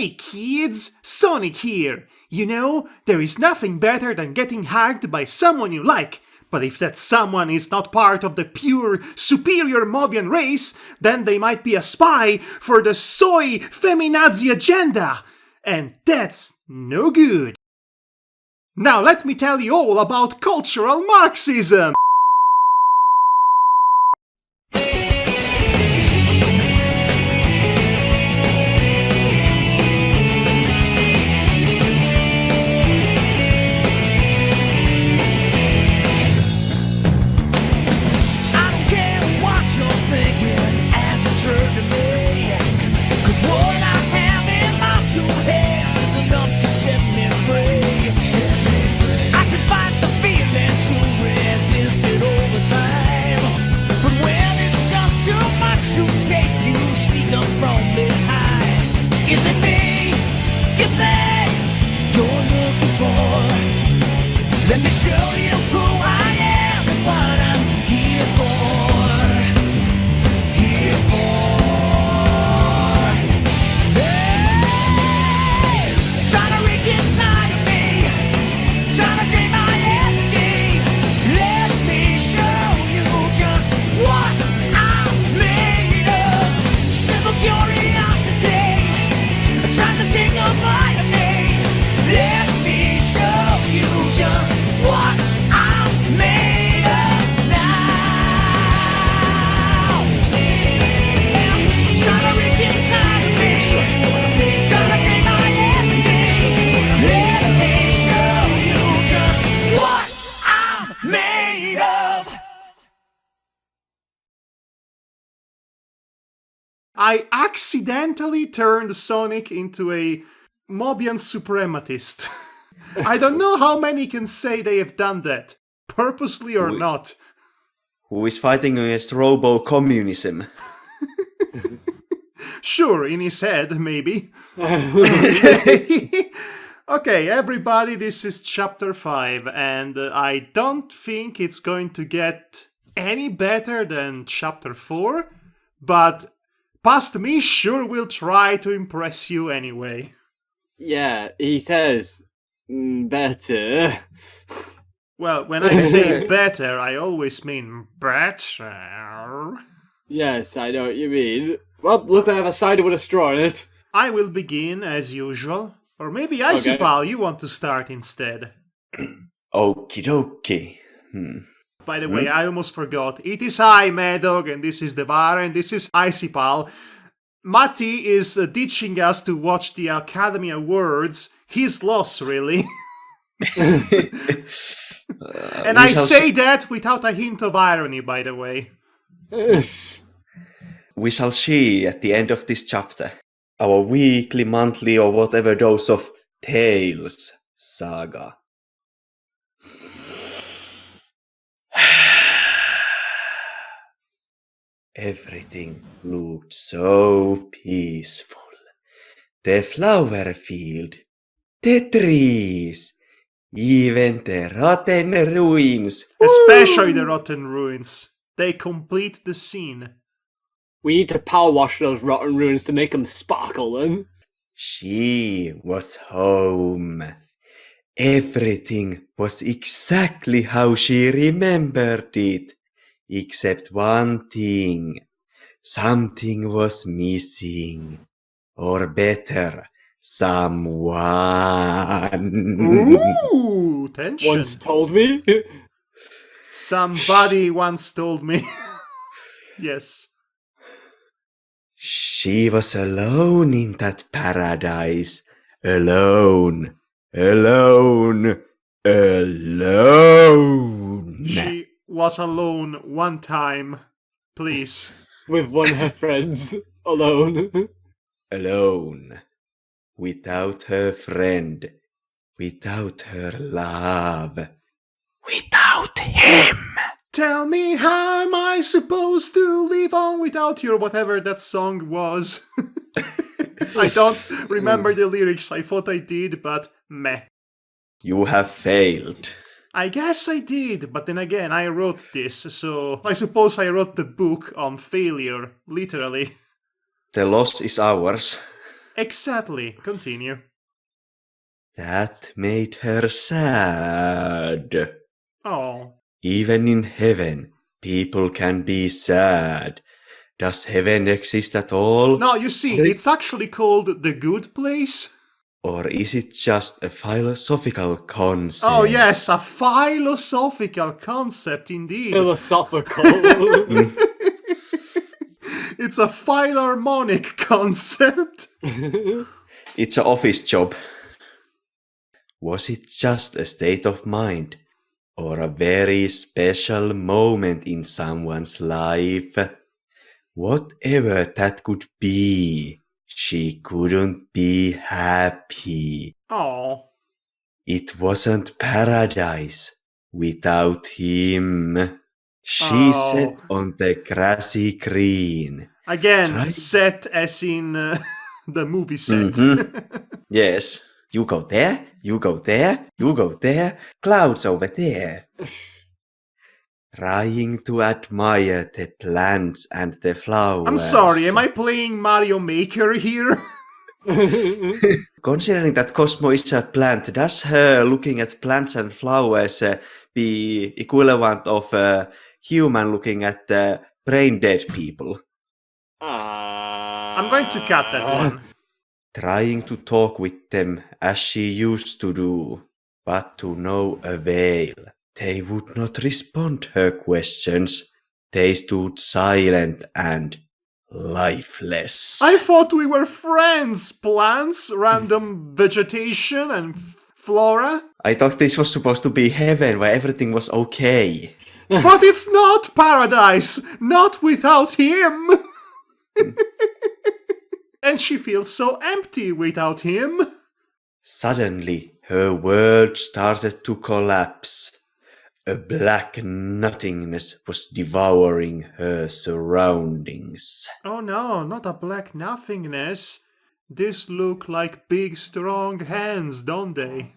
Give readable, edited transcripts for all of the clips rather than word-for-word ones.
Hey kids, Sonic here! You know, there is nothing better than getting hugged by someone you like. But if that someone is not part of the pure, superior Mobian race, then they might be a spy for the soy feminazi agenda. And that's no good. Now let me tell you all about cultural Marxism! Let me show you who I am and what I'm here for. Here for. Hey! Trying to reach inside of me, trying to drain my energy. Let me show you just what I'm made of. Simple curiosity, trying to take a bite of me. Let me show you just what I'm made of now. Trying to reach inside of me, trying to gain my energy. Let me show you just what I'm made of. I accidentally turned Sonic into a Mobian suprematist. I don't know how many can say they have done that, purposely or not. Who is fighting against robo-communism? Sure, in his head, maybe. Okay. Okay, everybody, this is chapter 5, and I don't think it's going to get any better than chapter 4, but past me sure will try to impress you anyway. Yeah, he says better. Well, when I say better, I always mean better. Yes, I know what you mean. Well, look, I have a cider with a straw in it. I will begin as usual. Or maybe Icy Pal, you want to start instead. Okie dokie. By the way, I almost forgot. It is I, Madhog, and this is Devara, and this is Icy Pal. Matti is ditching us to watch the Academy Awards. His loss, really. And I say that without a hint of irony, by the way. We shall see at the end of this chapter our weekly, monthly, or whatever dose of Tales saga. Everything looked so peaceful. The flower field, the trees, even the rotten ruins. Especially the rotten ruins. They complete the scene. We need to power wash those rotten ruins to make them sparkle, then. She was home. Everything was exactly how she remembered it. Except one thing. Something was missing. Or better, someone. Ooh, tension. Once told me. Somebody once told me. Yes. She was alone in that paradise. Alone. Alone. Alone. She was alone one time. Please. With one of her friends. Alone. Alone. Without her friend. Without her love. Without him. Tell me, how am I supposed to live on without you, or whatever that song was? I don't remember the lyrics. I thought I did, but meh. You have failed. I guess I did, but then again, I wrote this, so I suppose I wrote the book on failure, literally. The loss is ours. Exactly. Continue. That made her sad. Oh. Even in heaven, people can be sad. Does heaven exist at all? No, you see, it's actually called the good place. Or is it just a philosophical concept? Oh, yes, a philosophical concept indeed. Philosophical. It's a philharmonic concept. It's an office job. Was it just a state of mind? Or a very special moment in someone's life? Whatever that could be, she couldn't be happy. Oh. It wasn't paradise without him. She sat on the grassy green. Again, set as in the movie set. Yes. You go there, you go there, you go there, clouds over there. Trying to admire the plants and the flowers. I'm sorry, am I playing Mario Maker here? Considering that Cosmo is a plant, does her looking at plants and flowers be equivalent of a human looking at brain dead people? I'm going to cut that one. Trying to talk with them as she used to do, but to no avail. They would not respond her questions. They stood silent and lifeless. I thought we were friends. Plants, random vegetation, and flora. I thought this was supposed to be heaven where everything was okay. But it's not paradise. Not without him. And she feels so empty without him. Suddenly, her world started to collapse. A black nothingness was devouring her surroundings. Oh no, not a black nothingness. This look like big strong hands, don't they?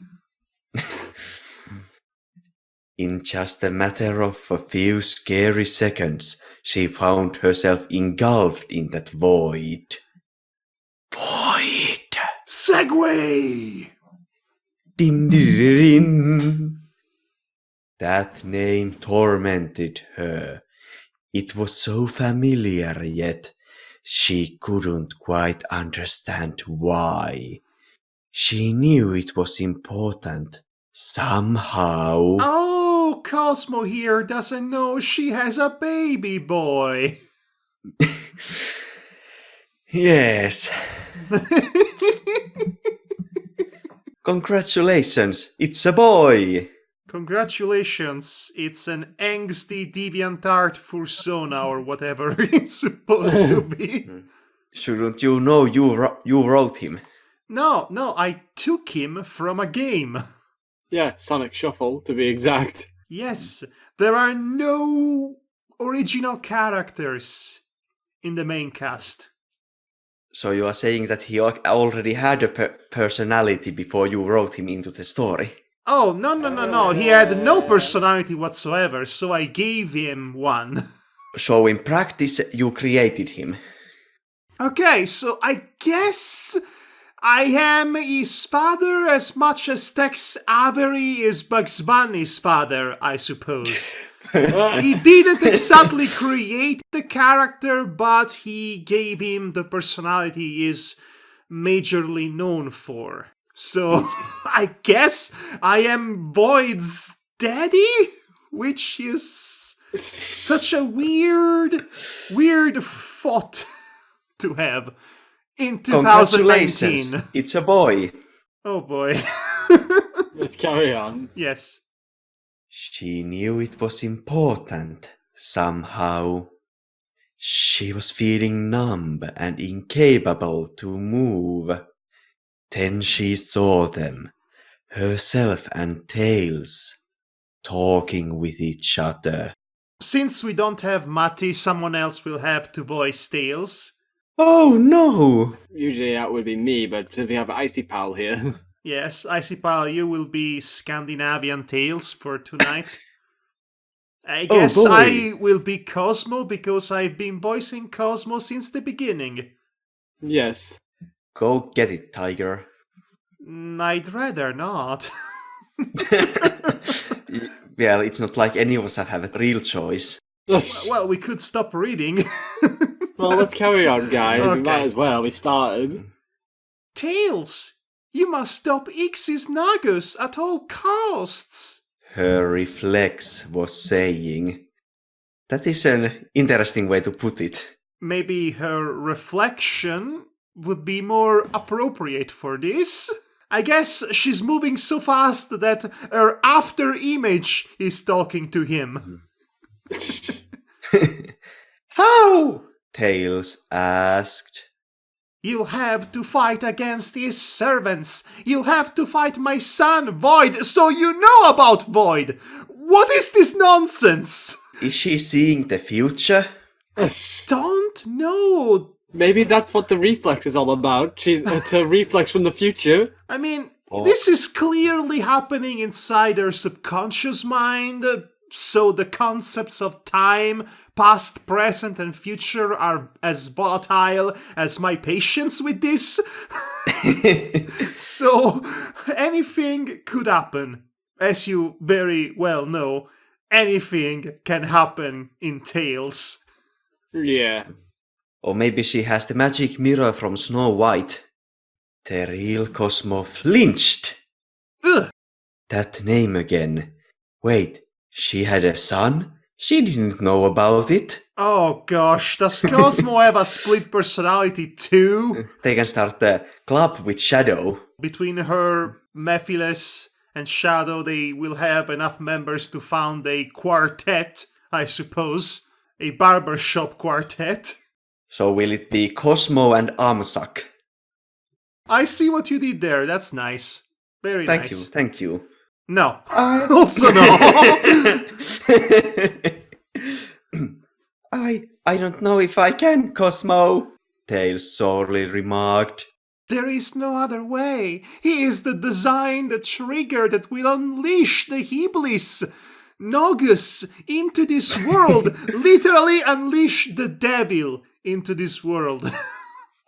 In just a matter of a few scary seconds, she found herself engulfed in that void. Void! Segway! Din, din, din. That name tormented her. It was so familiar, yet she couldn't quite understand why. She knew it was important, somehow. Oh, Cosmo here doesn't know she has a baby boy. Yes. Congratulations, it's a boy! Congratulations, it's an angsty deviantart fursona or whatever it's supposed to be. Shouldn't you know you wrote him? No, I took him from a game. Yeah, Sonic Shuffle, to be exact. Yes, there are no original characters in the main cast. So you are saying that he already had a personality before you wrote him into the story? Oh, no. He had no personality whatsoever, so I gave him one. So in practice, you created him. Okay, so I guess I am his father as much as Tex Avery is Bugs Bunny's father, I suppose. He didn't exactly create the character, but he gave him the personality he is majorly known for. So, I guess I am Void's daddy? Which is such a weird thought to have in 2019. Congratulations, it's a boy. Oh boy. Let's carry on. Yes. She knew it was important, somehow. She was feeling numb and incapable to move. Then she saw them, herself and Tails, talking with each other. Since we don't have Matti, someone else will have to voice Tails. Oh no! Usually that would be me, but since we have Icy Pal here. Yes, Icy Pal, you will be Scandinavian Tails for tonight. I guess boy. I will be Cosmo because I've been voicing Cosmo since the beginning. Yes. Go get it, tiger. I'd rather not. Well, it's not like any of us have a real choice. Well, we could stop reading. Well, let's carry on, guys. We Okay. might as well. We started. Tails, you must stop Ix's Nagus at all costs. Her reflex was saying. That is an interesting way to put it. Maybe her reflection would be more appropriate for this. I guess she's moving so fast that her after image is talking to him. How? Tails asked. You'll have to fight against his servants. You'll have to fight my son, Void, so you know about Void. What is this nonsense? Is she seeing the future? Don't know. Maybe that's what the reflex is all about. It's a reflex from the future. I mean, Oh. this is clearly happening inside her subconscious mind, so the concepts of time, past, present, and future are as volatile as my patience with this. So, anything could happen. As you very well know, anything can happen in Tales. Yeah. Or maybe she has the magic mirror from Snow White. The real Cosmo flinched. Ugh. That name again. Wait, she had a son? She didn't know about it. Oh gosh, does Cosmo have a split personality too? They can start the club with Shadow. Between her, Mephiles, and Shadow, they will have enough members to found a quartet, I suppose. A barbershop quartet. So will it be Cosmo and Amsak? I see what you did there, that's nice. Very Thank nice. thank you. No. Also no. I don't know if I can, Cosmo, Tails sorely remarked. There is no other way. He is the design, the trigger that will unleash the Iblis, Nogus, into this world. Literally unleash the devil into this world.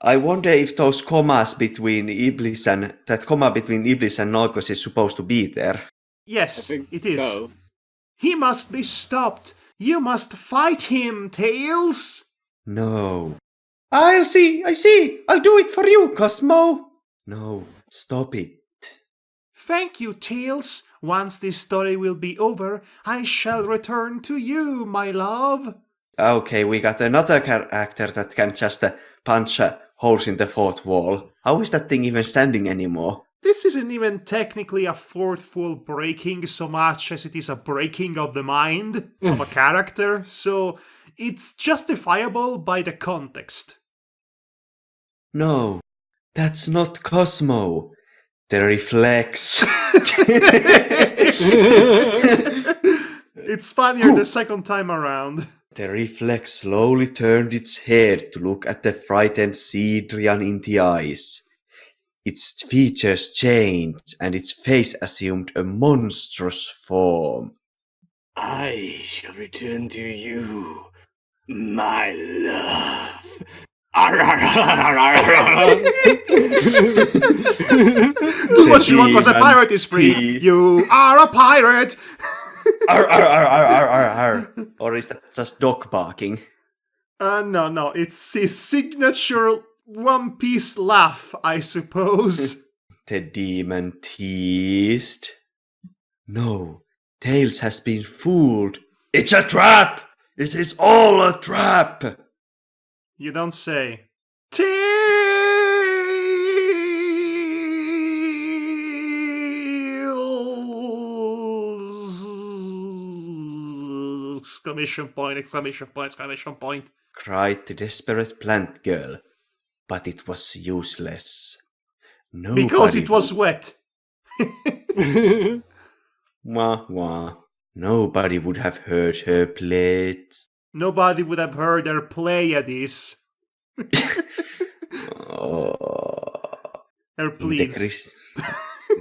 I wonder if those commas between Iblis and that comma between Iblis and Nogos is supposed to be there. Yes, I think it is. so. He must be stopped. You must fight him, Tails. No. I see. I'll do it for you, Cosmo. No, stop it. Thank you, Tails. Once this story will be over, I shall return to you, my love. Okay, we got another character that can just punch holes in the fourth wall. How is that thing even standing anymore? This isn't even technically a fourth wall breaking so much as it is a breaking of the mind of a character, so it's justifiable by the context. No, that's not Cosmo. The reflex. It's funnier the second time around. The reflex slowly turned its head to look at the frightened Cedrian in the eyes. Its features changed and its face assumed a monstrous form. I shall return to you, my love. Do what you want because a pirate is free. You are a pirate. Arr, arr, arr, arr, arr, arr, arr. Or is that just dog barking? No, it's his signature One Piece laugh, I suppose. The demon teased. No, Tails has been fooled. It's a trap! It is all a trap! You don't say. Tails! Exclamation point, exclamation point, exclamation point. Cried the desperate plant girl. But it was useless. Nobody Because it was wet. Wah wah. Nobody would have heard her pleads. Nobody would have heard her Pleiades. Oh. Her In pleads.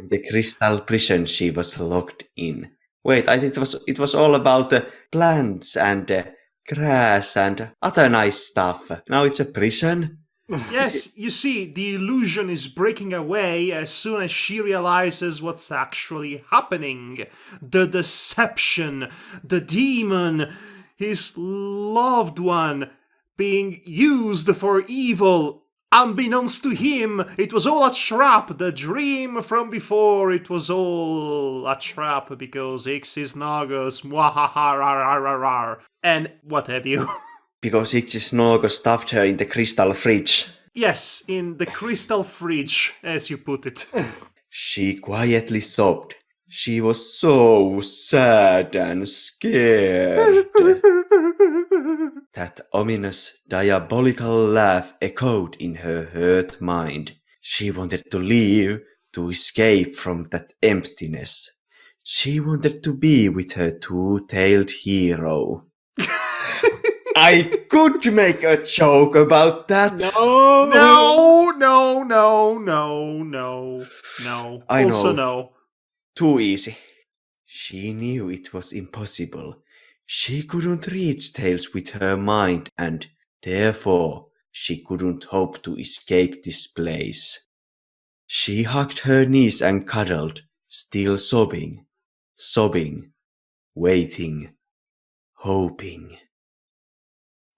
the crystal prison she was locked in. Wait, I think it was all about plants and grass and other nice stuff. Now it's a prison? Yes, you see, the illusion is breaking away as soon as she realizes what's actually happening. The deception, the demon, his loved one being used for evil. Unbeknownst to him, it was all a trap. The dream from before, it was all a trap because Ixis Nagos, mwahaha, and what have you. Because Ixisnogo stuffed her in the crystal fridge. Yes, in the crystal fridge, as you put it. She quietly sobbed. She was so sad and scared. That ominous, diabolical laugh echoed in her hurt mind. She wanted to leave, to escape from that emptiness. She wanted to be with her two-tailed hero. I could make a joke about that. No! No. I Also know. no. Too easy. She knew it was impossible. She couldn't reach Tails with her mind, and therefore she couldn't hope to escape this place. She hugged her knees and cuddled, still sobbing, waiting, hoping.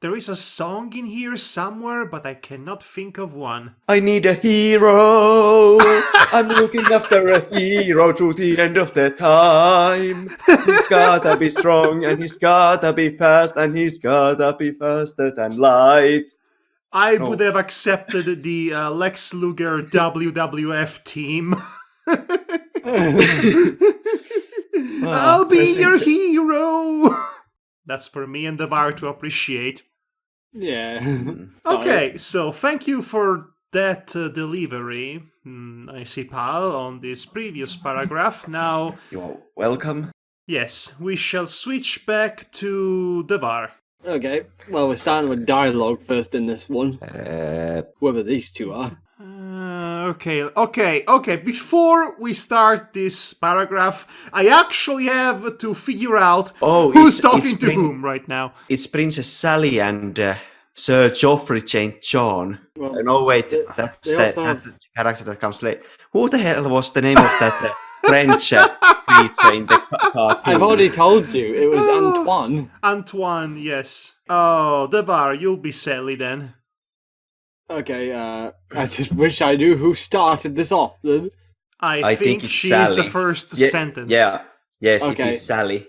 There is a song in here somewhere, but I cannot think of one. I need a hero. I'm looking after a hero through the end of the time. He's gotta be strong, and he's gotta be fast, and he's gotta be faster than light. I No. would have accepted the Lex Luger WWF team. I'll be your hero. That's for me and Devar to appreciate. Yeah. Okay, so thank you for that delivery, I see, pal, on this previous paragraph. Now, You're welcome. yes, we shall switch back to Devar. Okay, well, we're starting with dialogue first in this one. Whoever these two are. Okay. Before we start this paragraph, I actually have to figure out who's talking to whom right now. It's Princess Sally and Sir Geoffrey St. John. Well, No, wait, that's they the also have- character that comes late. Who the hell was the name of that French creature in the cartoon? I've already told you, it was Antoine. Antoine, yes. Oh, Devar, you'll be Sally then. Okay, I just wish I knew who started this off then. I think it's she Sally. is the first Ye- sentence. Yeah, yes, Okay. it is Sally.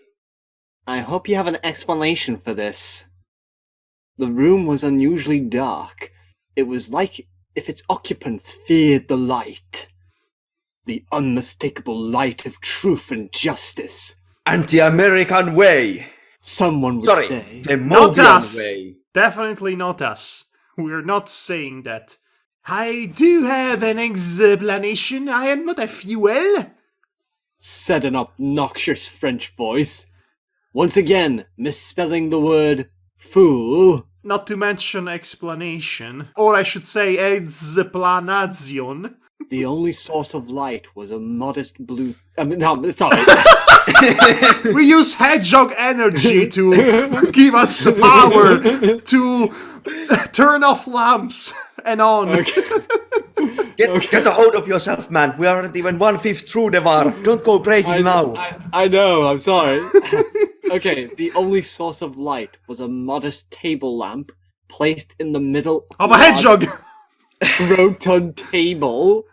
I hope you have an explanation for this. The room was unusually dark. It was like if its occupants feared the light. The unmistakable light of truth and justice. Anti-American way. Someone would Sorry, say. the Not Mobian us. way. Definitely not us. We're not saying that. I do have an explanation. I am not a fuel. Said an obnoxious French voice. Once again, misspelling the word fool. Not to mention explanation. Or I should say explanation. The only source of light was a modest blue. No, sorry. We use hedgehog energy to give us the power to turn off lamps and on. Get a hold of yourself, man. We aren't even 1/5 through the war. Don't go breaking now. I know, I'm sorry. Okay, the only source of light was a modest table lamp placed in the middle Of a hedgehog! rotund table.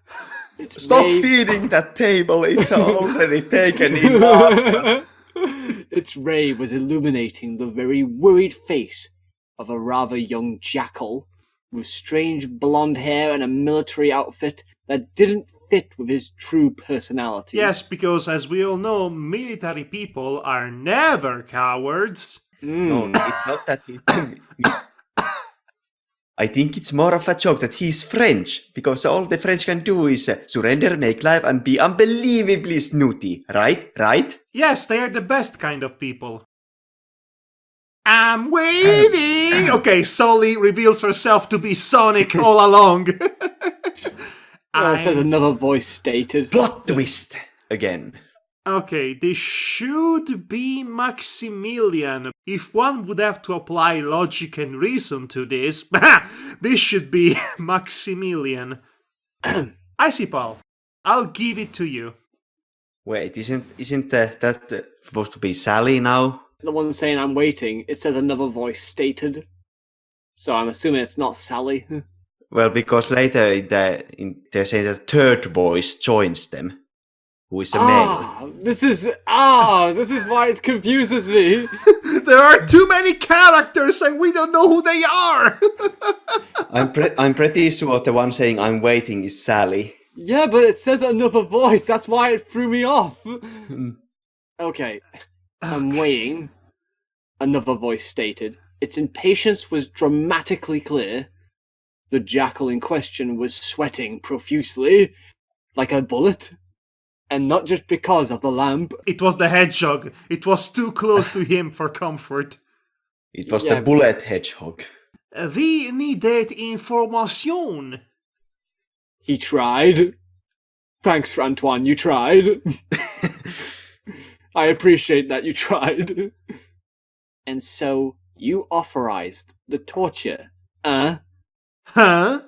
Its Stop ray- feeding that table. It's already taken enough. Its ray was illuminating the very worried face of a rather young jackal with strange blonde hair and a military outfit that didn't fit with his true personality. Yes, because as we all know, military people are never cowards. No, it's not that. I think it's more of a joke that he's French, because all the French can do is surrender, make life, and be unbelievably snooty. Right? Yes, they are the best kind of people. I'm waiting! Okay, Sully reveals herself to be Sonic all along. Says another voice stated. Plot twist again. Okay, this should be Maximilian. If one would have to apply logic and reason to this, this should be Maximilian. Icipal, I'll give it to you. Wait, isn't that supposed to be Sally now? The one saying I'm waiting, it says another voice stated. So I'm assuming it's not Sally. Well, because later they're saying the third voice joins them, who is a male. This is why it confuses me. There are too many characters and we don't know who they are. I'm pretty sure the one saying I'm waiting is Sally. Yeah, but it says another voice. That's why it threw me off. Okay. I'm waiting. Another voice stated. Its impatience was dramatically clear. The jackal in question was sweating profusely, like a bullet. And not just because of the lamp. It was the hedgehog. It was too close to him for comfort. It was the bullet hedgehog. We needed information. He tried. Thanks, Antoine, you tried. I appreciate that you tried. And so, you authorized the torture, Huh?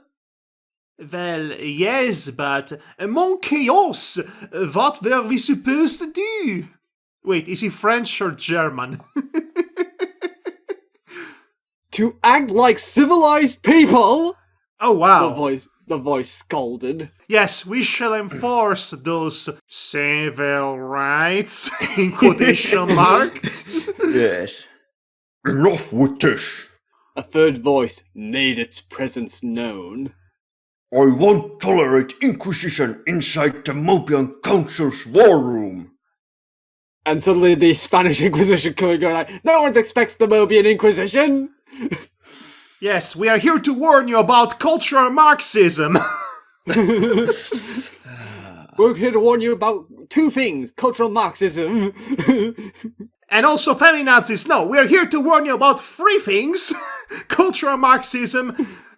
Well, yes, but mon chaos, what were we supposed to do? Wait, is he French or German? To act like civilized people? Oh, wow. The voice scolded. Yes, we shall enforce those civil rights, in quotation marks. Yes. Enough with this. A third voice made its presence known. I won't tolerate Inquisition inside the Mobian Council's war room. And suddenly the Spanish Inquisition coming going like, no one expects the Mobian Inquisition! Yes, we are here to warn you about cultural Marxism. We're here to warn you about two things, cultural Marxism. And also feminazis. No, we are here to warn you about three things. Cultural Marxism,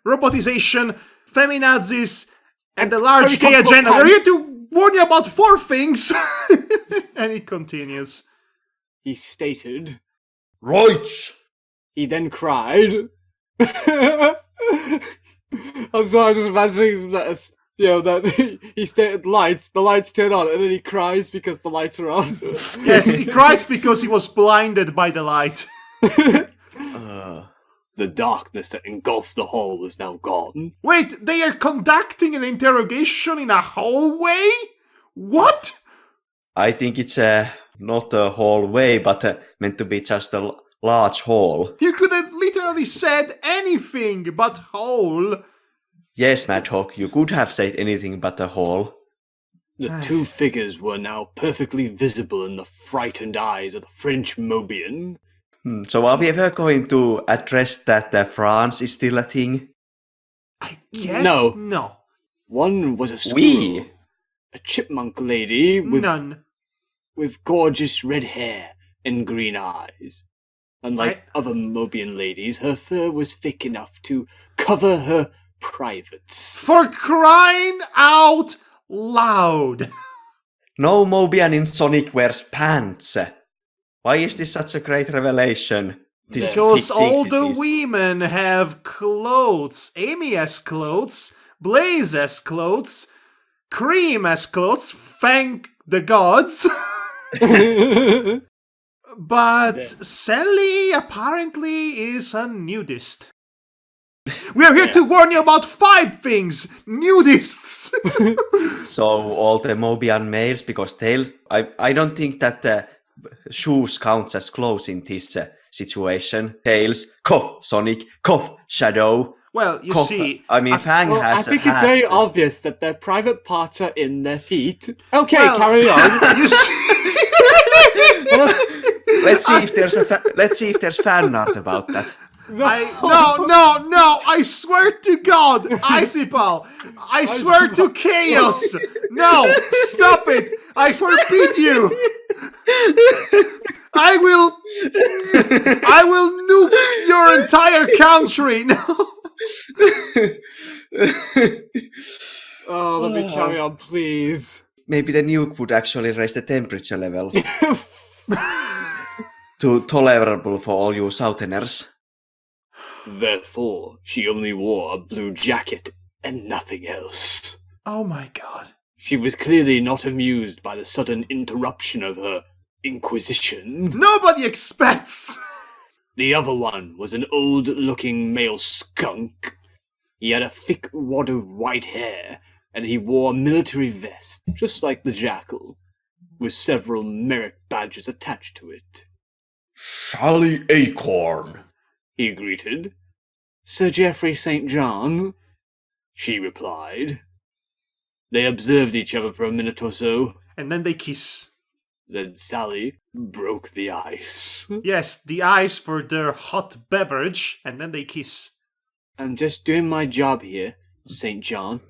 robotization, feminazis, and the large gay agenda. We're here to warn you about four things. And it continues. He stated. Rights! He then cried. I'm sorry, just imagining that, that he stated lights, the lights turn on, and then he cries because the lights are on. Yes, he cries because he was blinded by the light. The darkness that engulfed the hall was now gone. Wait, they are conducting an interrogation in a hallway? What? I think it's not a hallway, but meant to be just a large hall. You could have literally said anything but hall. Yes, Madhog, you could have said anything but a hall. The two figures were now perfectly visible in the frightened eyes of the French Mobian. So are we ever going to address that France is still a thing? I guess no. One was a squirrel, a chipmunk lady with gorgeous red hair and green eyes. Unlike other Mobian ladies, her fur was thick enough to cover her privates. For crying out loud! No Mobian in Sonic wears pants. Why is this such a great revelation? Because all the women have clothes. Amy has clothes, Blaze has clothes, Cream has clothes, thank the gods. But Sally apparently is a nudist. We are here to warn you about 5 things! Nudists! So all the Mobian males, because tails... I don't think that shoes counts as clothes in this situation. Tails, cough, Sonic, cough, Shadow. Well, you cough. see... I mean, Fang has I think it's very obvious that their private parts are in their feet. Okay, well, carry on. You see... Let's see if there's fan art about that. No, I swear to God, Icipal, I swear to chaos. No, stop it. I forbid you. I will nuke your entire country. No. Oh, let me carry on, please. maybe the nuke would actually raise the temperature level to tolerable for all you Southerners. Therefore, she only wore a blue jacket and nothing else. Oh my god. She was clearly not amused by the sudden interruption of her inquisition. Nobody expects! The other one was an old-looking male skunk. He had a thick wad of white hair, and he wore a military vest, just like the jackal, with several merit badges attached to it. Sally Acorn, He greeted. Sir Geoffrey St. John, she replied. They observed each other for a minute or so. And then they kiss. Then Sally broke the ice. Yes, the ice for their hot beverage, and then they kiss. I'm just doing my job here, St. John.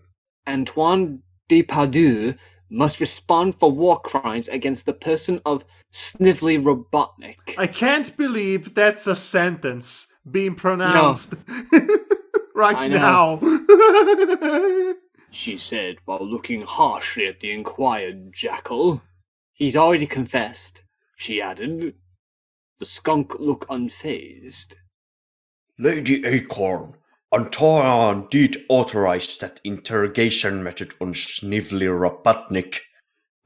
Antoine Depardieu must respond for war crimes against the person of Snively Robotnik. I can't believe that's a sentence being pronounced right I know. now. She said while looking harshly at the inquired jackal. He's already confessed, she added. The skunk looked unfazed. Lady Acorn, Antoine did authorize that interrogation method on Snively Robotnik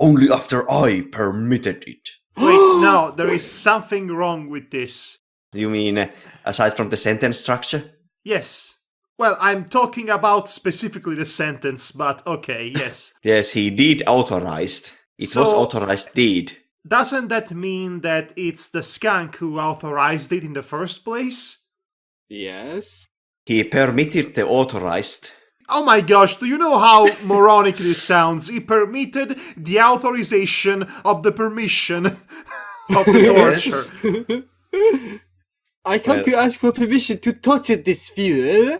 only after I permitted it. Wait, no, there is something wrong with this. You mean, aside from the sentence structure? Yes. Well, I'm talking about specifically the sentence, but okay, yes. Yes, he did authorized. It was So- authorized deed. Doesn't that mean that it's the skunk who authorized it in the first place? Yes? He permitted the authorized. Oh my gosh, do you know how moronic this sounds? He permitted the authorization of the permission of the Yes. torture. I come to ask for permission to torture this fuel.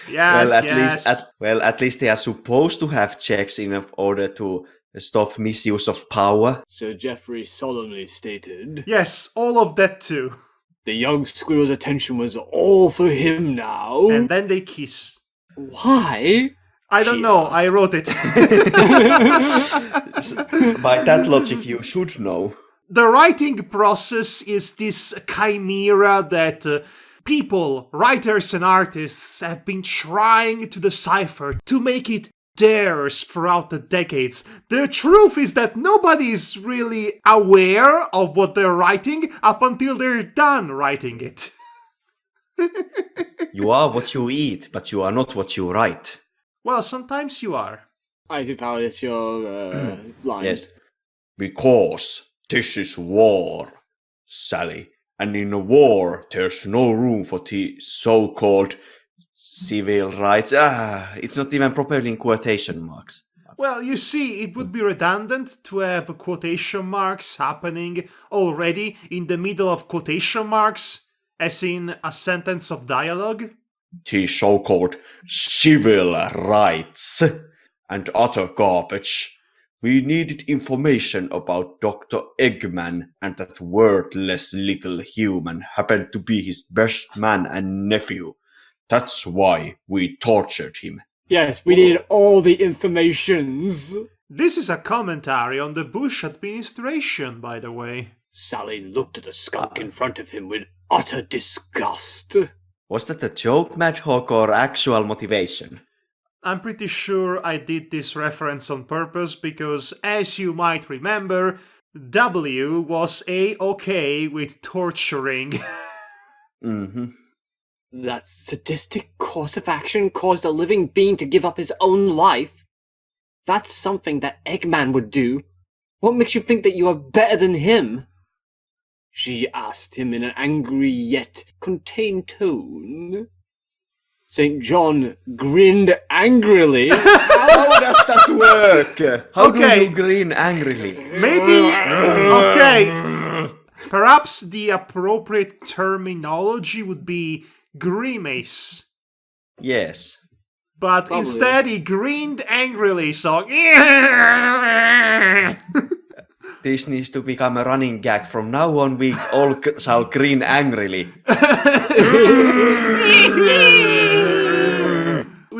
Yes, yes. At least they are supposed to have checks in order to stop misuse of power. Sir Geoffrey solemnly stated. Yes, all of that too. The young squirrel's attention was all for him now. And then they kiss. Why? I don't She know, asked. I wrote it. By that logic, you should know. The writing process is this chimera that people, writers and artists, have been trying to decipher to make it theirs throughout the decades. The truth is that nobody is really aware of what they're writing up until they're done writing it. You are what you eat, but you are not what you write. Well, sometimes you are. I suppose it's your line. Yes. Because this is war, Sally. And in a war, there's no room for the so-called civil rights. It's not even properly in quotation marks. Well, you see, it would be redundant to have quotation marks happening already in the middle of quotation marks, as in a sentence of dialogue. The so-called civil rights and other garbage. We needed information about Dr. Eggman, and that worthless little human happened to be his best man and nephew. That's why we tortured him. Yes, we need all the informations. This is a commentary on the Bush administration, by the way. Sally looked at the skunk in front of him with utter disgust. Was that a joke, Madhog, or actual motivation? I'm pretty sure I did this reference on purpose because, as you might remember, W was A-OK with torturing. Mm-hmm. That sadistic course of action caused a living being to give up his own life? That's something that Eggman would do. What makes you think that you are better than him? She asked him in an angry yet contained tone. St. John grinned angrily. How does that work? How Okay. do you grin angrily? Maybe. Okay. Perhaps the appropriate terminology would be grimace. Yes. But Probably. instead he grinned angrily, so. This needs to become a running gag. From now on, we all shall grin angrily.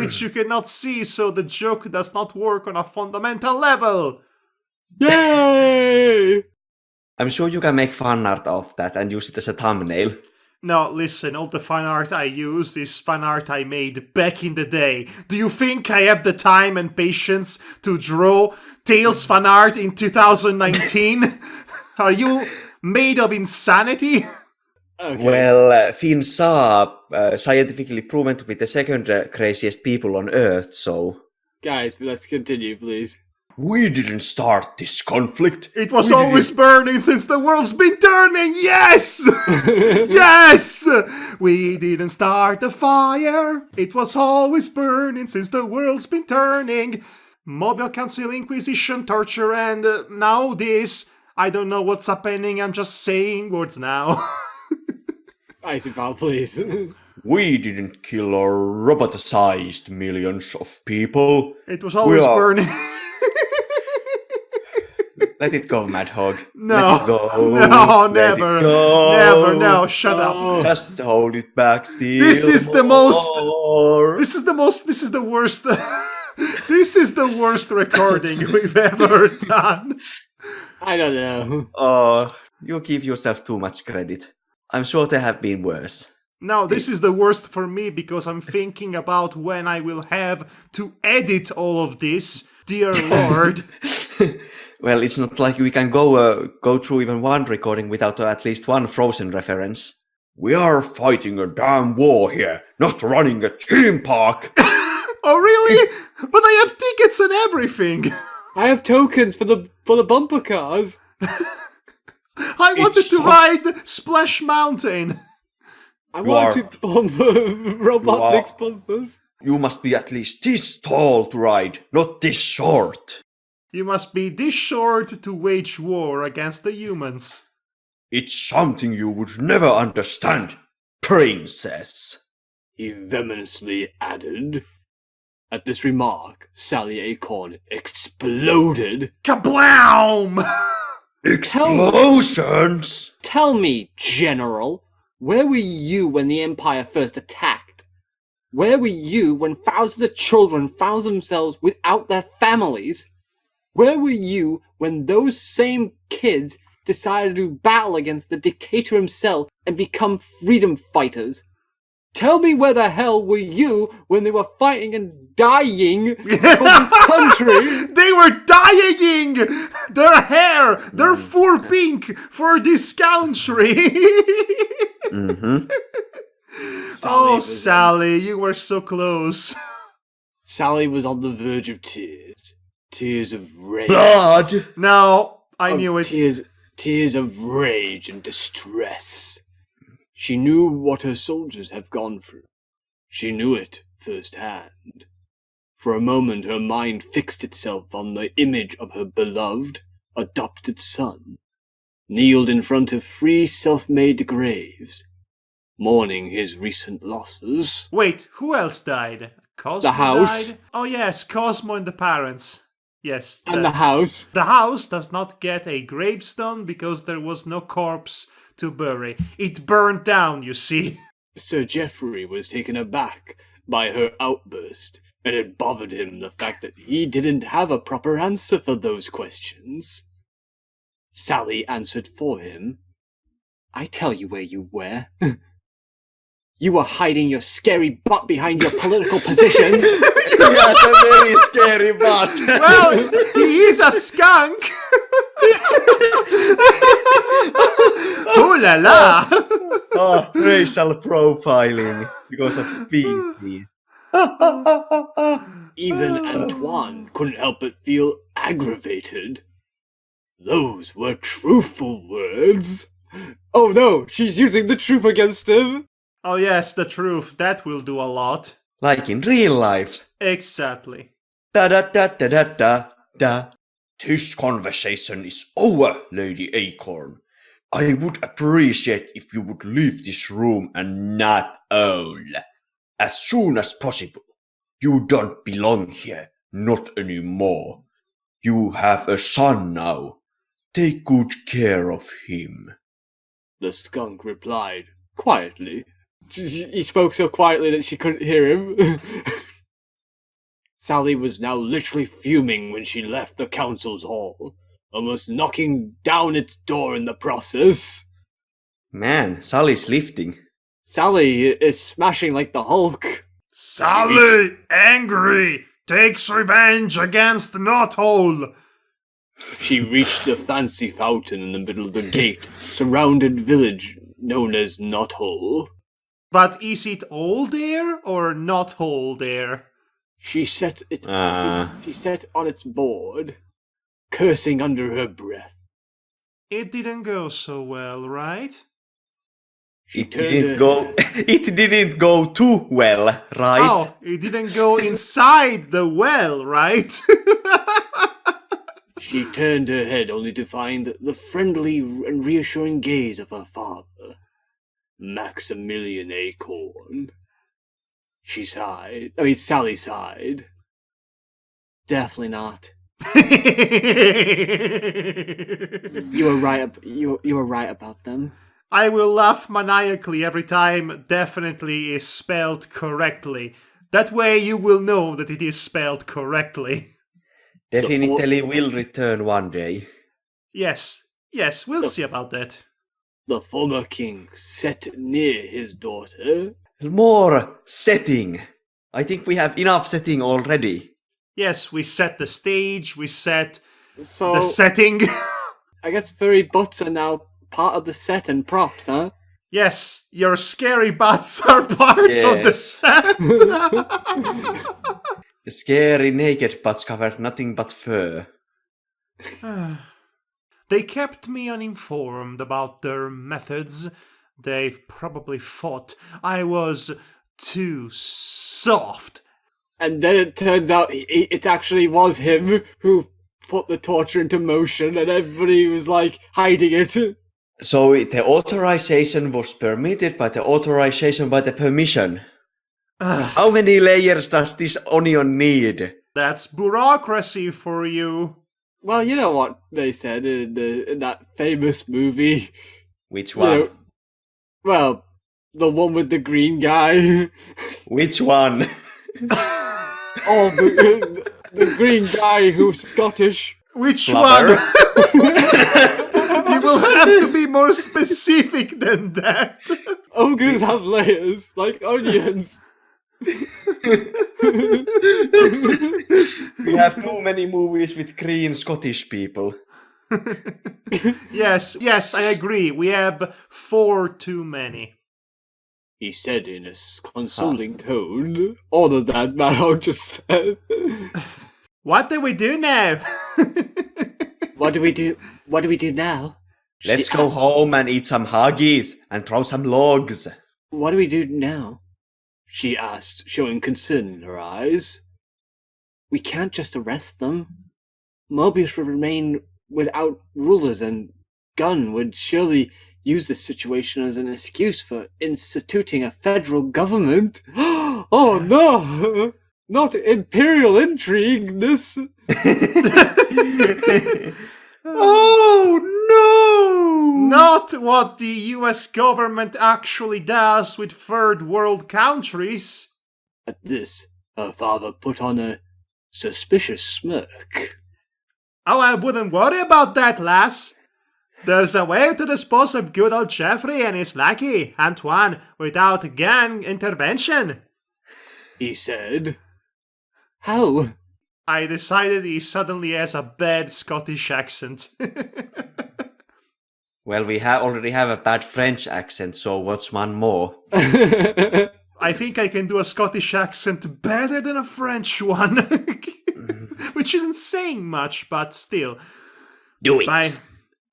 which you cannot see, so the joke does not work on a fundamental level. Yay! I'm sure you can make fan art of that and use it as a thumbnail. No, listen, all the fan art I use is fan art I made back in the day. Do you think I have the time and patience to draw Tails fan art in 2019? Are you made of insanity? Okay. Well, Finns are scientifically proven to be the second craziest people on Earth, so... Guys, let's continue, please. We didn't start this conflict. It was always burning since the world's been turning, yes! Yes! We didn't start the fire. It was always burning since the world's been turning. Mobile Council, Inquisition, torture, and now this. I don't know what's happening, I'm just saying words now. Icyball, please. We didn't kill or robotized millions of people. It was always burning. Let it go, Madhog. No. Let it go. No, Let never. It go. Never, no, shut up. Just hold it back still. This is the most. more. This is the most. This is the worst. This is the worst recording we've ever done. I don't know. Oh, you give yourself too much credit. I'm sure there have been worse. No, this is the worst for me because I'm thinking about when I will have to edit all of this. Dear Lord. Well, it's not like we can go through even one recording without at least one Frozen reference. We are fighting a damn war here, not running a theme park. Oh, really? But I have tickets and everything. I have tokens for the bumper cars. I wanted to ride Splash Mountain. I want to bump Robotnik's bumpers. You must be at least this tall to ride, not this short. You must be this short to wage war against the humans. It's something you would never understand, princess. He venomously added. At this remark, Sally Acorn exploded. Kablam! Explosions! Tell me, General, where were you when the Empire first attacked? Where were you when thousands of children found themselves without their families? Where were you when those same kids decided to battle against the dictator himself and become freedom fighters? Tell me where the hell were you when they were fighting and dying for this country? They were dying! Their hair, their fur pink for this country! Mm-hmm. Sally, you were so close. Sally was on the verge of tears. Tears of rage. Blood! No, I knew it. Tears of rage and distress. She knew what her soldiers have gone through. She knew it firsthand. For a moment her mind fixed itself on the image of her beloved, adopted son, kneeled in front of 3 self-made graves, mourning his recent losses. Wait, who else died? Cosmo The house. died? Oh yes, Cosmo and the parents. Yes. And the house. The house does not get a gravestone because there was no corpse to bury. It burned down, you see. Sir Geoffrey was taken aback by her outburst, and it bothered him the fact that he didn't have a proper answer for those questions. Sally answered for him. I tell you where you were. You were hiding your scary butt behind your political position. You got a very scary butt. Well, he is a skunk. Ooh la la. Oh, racial profiling because of species. Even Antoine couldn't help but feel aggravated. Those were truthful words. Oh no, she's using the truth against him. Oh yes, the truth. That will do a lot. Like in real life. Exactly. Da da da da da da da. This conversation is over, Lady Acorn. I would appreciate if you would leave this room and not all. As soon as possible. You don't belong here, not anymore. You have a son now. Take good care of him. The skunk replied, quietly. He spoke so quietly that she couldn't hear him. Sally was now literally fuming when she left the council's hall, almost knocking down its door in the process. Man, Sally's lifting. Sally is smashing like the Hulk. Sally, angry, takes revenge against Knothole. She reached the fancy fountain in the middle of the gate-surrounded village known as Knothole. But is it all there or not all there? She set it. She sat on its board, cursing under her breath. It didn't go so well, right? It didn't go too well, right? Oh, it didn't go inside the well, right? She turned her head only to find the friendly and reassuring gaze of her father, Maximilian Acorn. Sally sighed. Definitely not. You were right. You were right about them. I will laugh maniacally every time definitely is spelled correctly. That way you will know that it is spelled correctly. Definitely will return one day. Yes, we'll see about that. The former king sat near his daughter. More setting. I think we have enough setting already. Yes, we set the stage, we set So the setting. I guess furry butts are now part of the set and props, huh? Yes, your scary butts are part of the set. The scary naked butts covered nothing but fur. They kept me uninformed about their methods. They've probably thought I was too soft. And then it turns out it actually was him who put the torture into motion, and everybody was like hiding it. So the authorization was permitted by the authorization by the permission. How many layers does this onion need? That's bureaucracy for you. Well, you know what they said in that famous movie. Which You one? know, well, the one with the green guy. Which one? Oh, the green guy who's Scottish. Which Flubber. one? You will have to be more specific than that. Ogres have layers, like onions. We have too many movies with green Scottish people. Yes, I agree. We have 4 too many. He said in a consoling tone. All of that Madhog just said. What do we do now? What do we do? What do we do now? Let's She go asked. home and eat some huggies and throw some logs. What do we do now? She asked, showing concern in her eyes. We can't just arrest them. Mobius would remain without rulers, and Gunn would surely use this situation as an excuse for instituting a federal government. Oh no! Not imperial intrigue, this! Oh no! Not what the US government actually does with third world countries. At this, her father put on a suspicious smirk. Oh, I wouldn't worry about that, lass. There's a way to dispose of good old Jeffrey and his lackey, Antoine, without gang intervention. He said. How? I decided he suddenly has a bad Scottish accent. Well, we already have a bad French accent, so what's one more? I think I can do a Scottish accent better than a French one. Which isn't saying much, but still. Do it!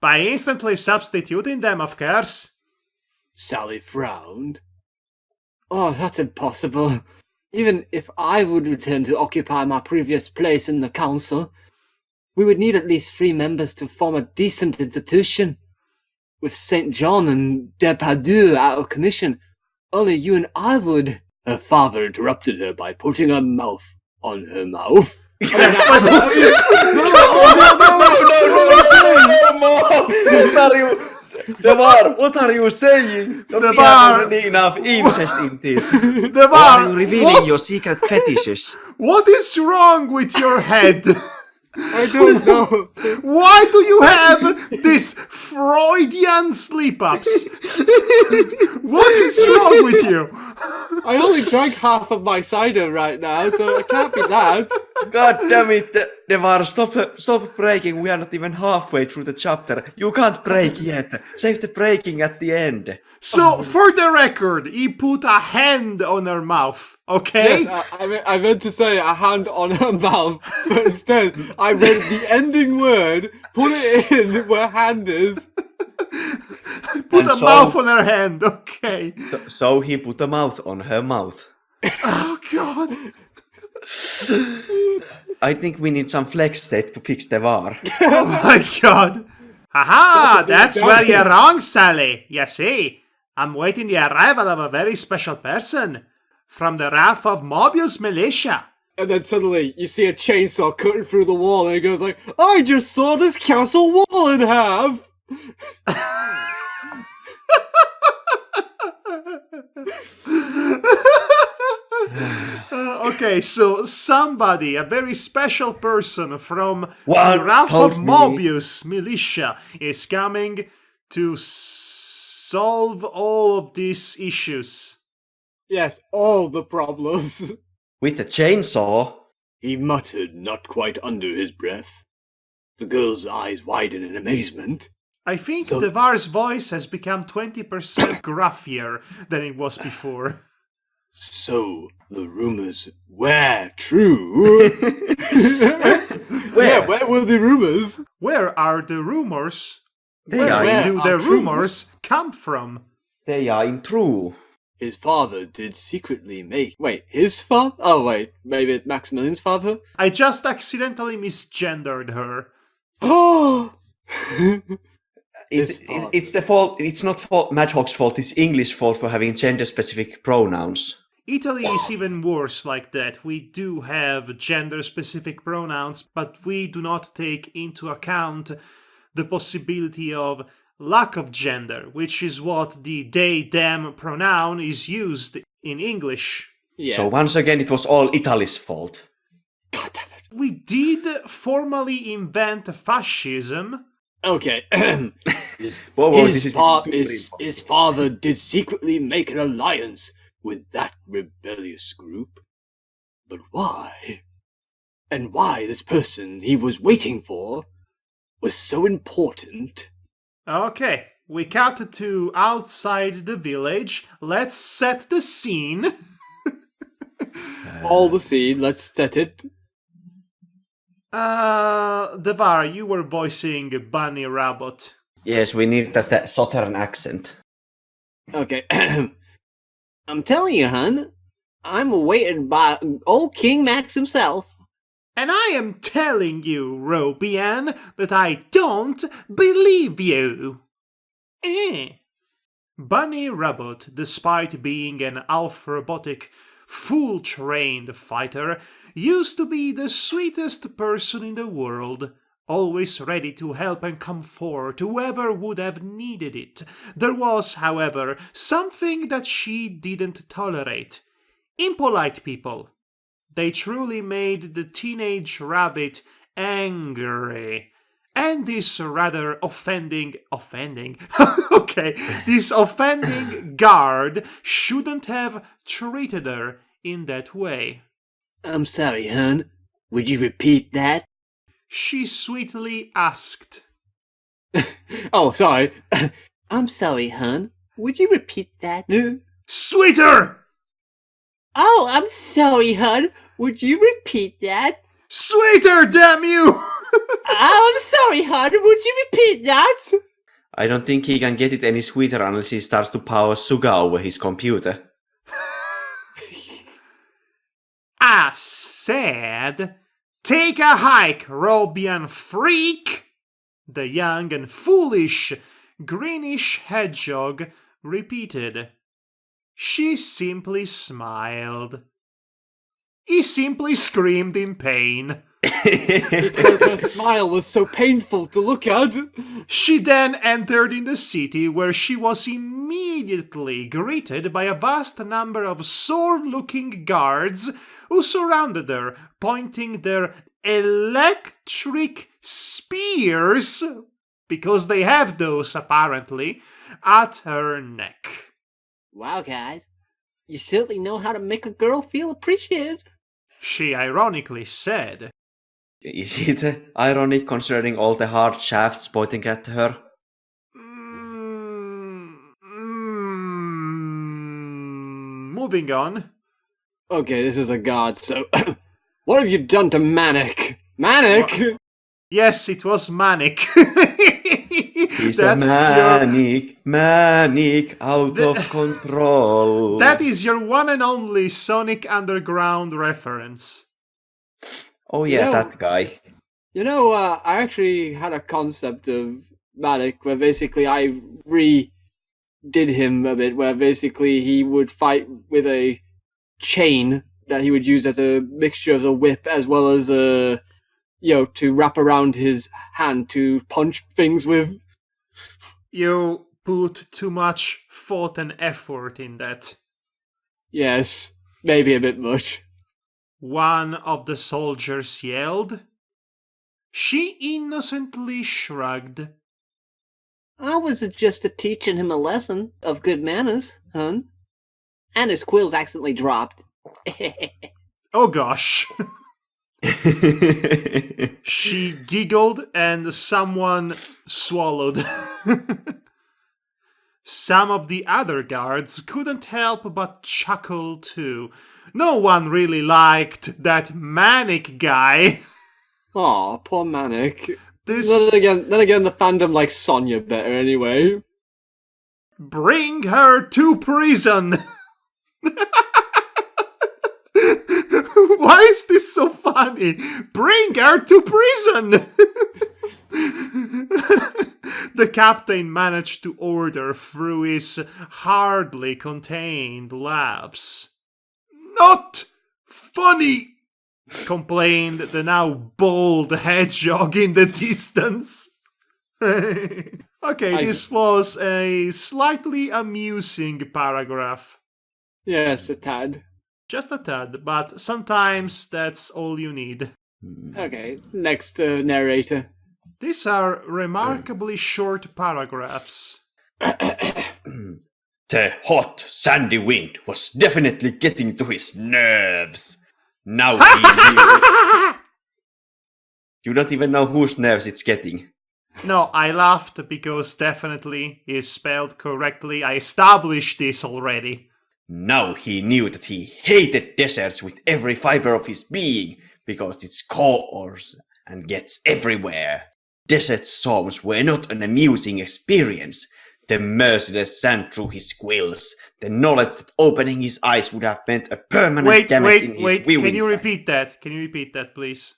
By instantly substituting them, of course. Sally frowned. Oh, that's impossible. Even if I would return to occupy my previous place in the council, we would need at least 3 members to form a decent institution. With St. John and Depardieu out of commission, only you and I would. Her father interrupted her by putting her mouth on her mouth. Devar, what are you saying? Don't we Devar! have already enough incest in this? Why are you Devar, revealing your secret fetishes? what is wrong with your head? I don't know. Why do you have these Freudian slip-ups? What is wrong with you? I only drank half of my cider right now, so it can't be that. God damn it, Devar, stop breaking. We are not even halfway through the chapter. You can't break yet. Save the breaking at the end. So, for the record, he put a hand on her mouth, okay? Yes, I meant to say a hand on her mouth, but instead I read the ending word, put it in where hand is. Put a mouth on her hand, okay. So he put a mouth on her mouth. Oh, God. I think we need some flex tape to fix Devar. Oh, my God. Haha, that's where you're wrong, Sally. You see, I'm waiting the arrival of a very special person from the wrath of Mobius militia. And then suddenly you see a chainsaw cutting through the wall, and it goes like, I just saw this castle wall in half! Okay, so somebody, a very special person from the Once wrath told of me- Mobius militia is coming to solve all of these issues. Yes, all the problems. With a chainsaw? He muttered, not quite under his breath. The girl's eyes widened in amazement. I think So- Devar's voice has become 20% gruffier than it was before. So, the rumors were true. Yeah, where were the rumors? Where are the rumors? They Where are, where do are the truths? rumors come from? they are in true. His father did secretly make... Wait, his father? Oh, wait, maybe Maximilian's father? I just accidentally misgendered her. Oh! It's the fault. It's not Madhog's fault. It's English fault for having gender-specific pronouns. Italy is even worse like that. We do have gender-specific pronouns, but we do not take into account the possibility of lack of gender, which is what the they-them pronoun is used in English. Yeah. So once again, it was all Italy's fault. God damn it. We did formally invent fascism. Okay. his, Whoa, his, this is fa- too his, brief. his father did secretly make an alliance with that rebellious group. But why? And why this person he was waiting for was so important? Okay, we cut to outside the village. Let's set the scene. All the scene, let's set it. Devar, you were voicing Bunny Rabbit. Yes, we need that southern accent. Okay. I'm telling you, hun, I'm awaited by old King Max himself. And I am telling you, Robian, that I don't believe you. Bunny Rabbit, despite being an alpha-robotic, full-trained fighter, used to be the sweetest person in the world, always ready to help and comfort whoever would have needed it. There was, however, something that she didn't tolerate. Impolite people. They truly made the teenage rabbit angry. And this rather offending, okay, this offending guard shouldn't have treated her in that way. I'm sorry, hun. Would you repeat that? She sweetly asked. Oh, sorry. I'm sorry, hun. Would you repeat that? Sweeter! Oh, I'm sorry, hun. Would you repeat that? Sweeter, damn you! Oh, I'm sorry, hun. Would you repeat that? I don't think he can get it any sweeter unless he starts to power Suga over his computer. I said, take a hike, Robian freak! The young and foolish, greenish hedgehog repeated. She simply smiled. He simply screamed in pain. Because her smile was so painful to look at. She then entered in the city, where she was immediately greeted by a vast number of sore-looking guards who surrounded her, pointing their electric spears, because they have those apparently, at her neck. Wow, guys. You certainly know how to make a girl feel appreciated. She ironically said. Is it ironic considering all the hard shafts pointing at her? Moving on. Okay, this is a god, so... what have you done to Manic? Manic? Yes, it was Manic. He's a manic, out of control. That is your one and only Sonic Underground reference. Oh yeah, You know- that guy. You know, I actually had a concept of Manic where basically I redid him a bit, where basically he would fight with a chain that he would use as a mixture of a whip as well as a, to wrap around his hand to punch things with. You put too much thought and effort in that. Yes, maybe a bit much. One of the soldiers yelled. She innocently shrugged. I was just teaching him a lesson of good manners, hun. And his quills accidentally dropped. Oh gosh. She giggled and someone swallowed. Some of the other guards couldn't help but chuckle too. No one really liked that Manic guy. Aw, poor Manic. This Then again, the fandom likes Sonya better anyway. bring her to prison. Why is this so funny? Bring her to prison. The captain managed to order through his hardly contained laughs. Not funny, complained the now bald hedgehog in the distance. Okay, this was a slightly amusing paragraph. Yes, a tad. Just a tad, but sometimes that's all you need. Okay, next narrator. These are remarkably short paragraphs. The hot, sandy wind was definitely getting to his nerves. Now he knew. You don't even know whose nerves it's getting. No, I laughed because definitely is spelled correctly. I established this already. Now he knew that he hated deserts with every fiber of his being because it's coarse and gets everywhere. Desert storms were not an amusing experience. The merciless sand through his quills, the knowledge that opening his eyes would have meant a permanent damage in his Wait, viewing can you sight. repeat that? Can you repeat that, please?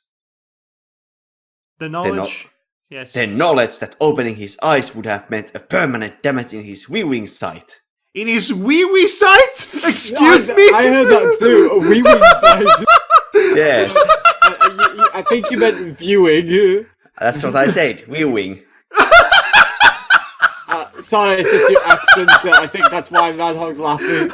The knowledge? Yes. The knowledge that opening his eyes would have meant a permanent damage in his viewing sight. In his wee-wee sight? Excuse me? I heard that too. A wee wee side. Yes, I think you meant viewing. that's what I said, viewing. Sorry, it's just your accent. I think that's why Madhog's laughing.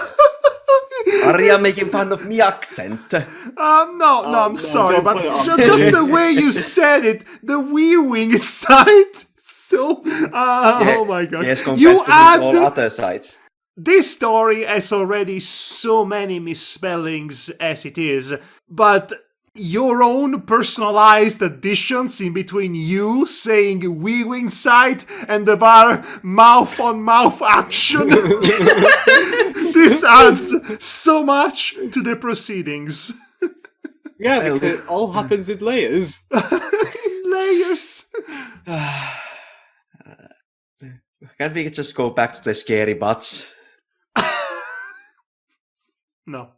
Are you making fun of me accent? No, I'm no, sorry, don't but put it on. just the way you said it, the wee-wing sight. So, oh my god. Yes, compared You to his all add other sites. this story has already so many misspellings as it is, but your own personalized additions in between you saying wee-wing sight and the bar mouth-on-mouth action. This adds so much to the proceedings. Yeah, because it all happens in layers. Layers. Can't we just go back to the scary butts? No.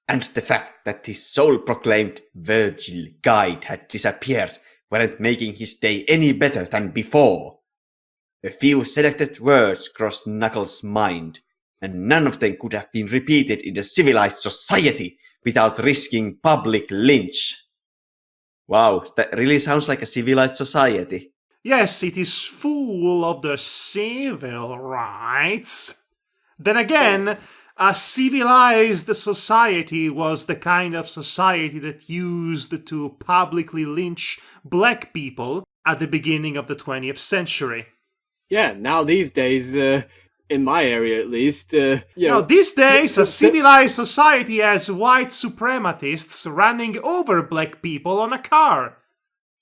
And the fact that his soul-proclaimed Virgil guide had disappeared weren't making his day any better than before. A few selected words crossed Knuckles' mind. and none of them could have been repeated in a civilized society without risking public lynch. Wow, that really sounds like a civilized society. Yes, it is full of the civil rights. Then again, a civilized society was the kind of society that used to publicly lynch black people at the beginning of the 20th century. Yeah, now these days, in my area at least, Now, these days, a civilized society has white supremacists running over black people on a car.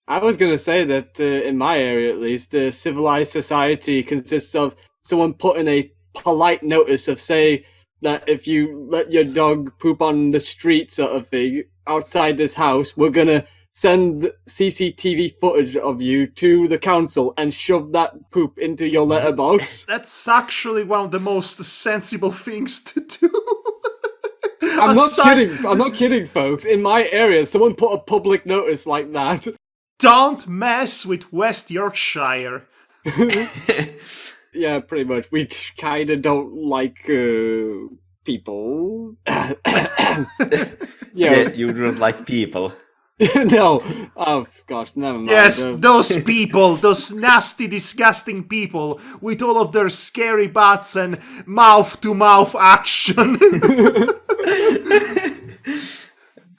I was gonna say that in my area at least, civilized society consists of someone putting a polite notice of, say, that if you let your dog poop on the street sort of thing outside this house, we're gonna send CCTV footage of you to the council and shove that poop into your letterbox. That's actually one of the most sensible things to do. I'm not kidding. I'm not kidding, folks. In my area, someone put a public notice like that. Don't mess with West Yorkshire. Yeah, pretty much. We kind of don't like people. Yeah, you don't like people. No. Oh, gosh, never mind. Yes, those people, those nasty, disgusting people with all of their scary butts and mouth-to-mouth action.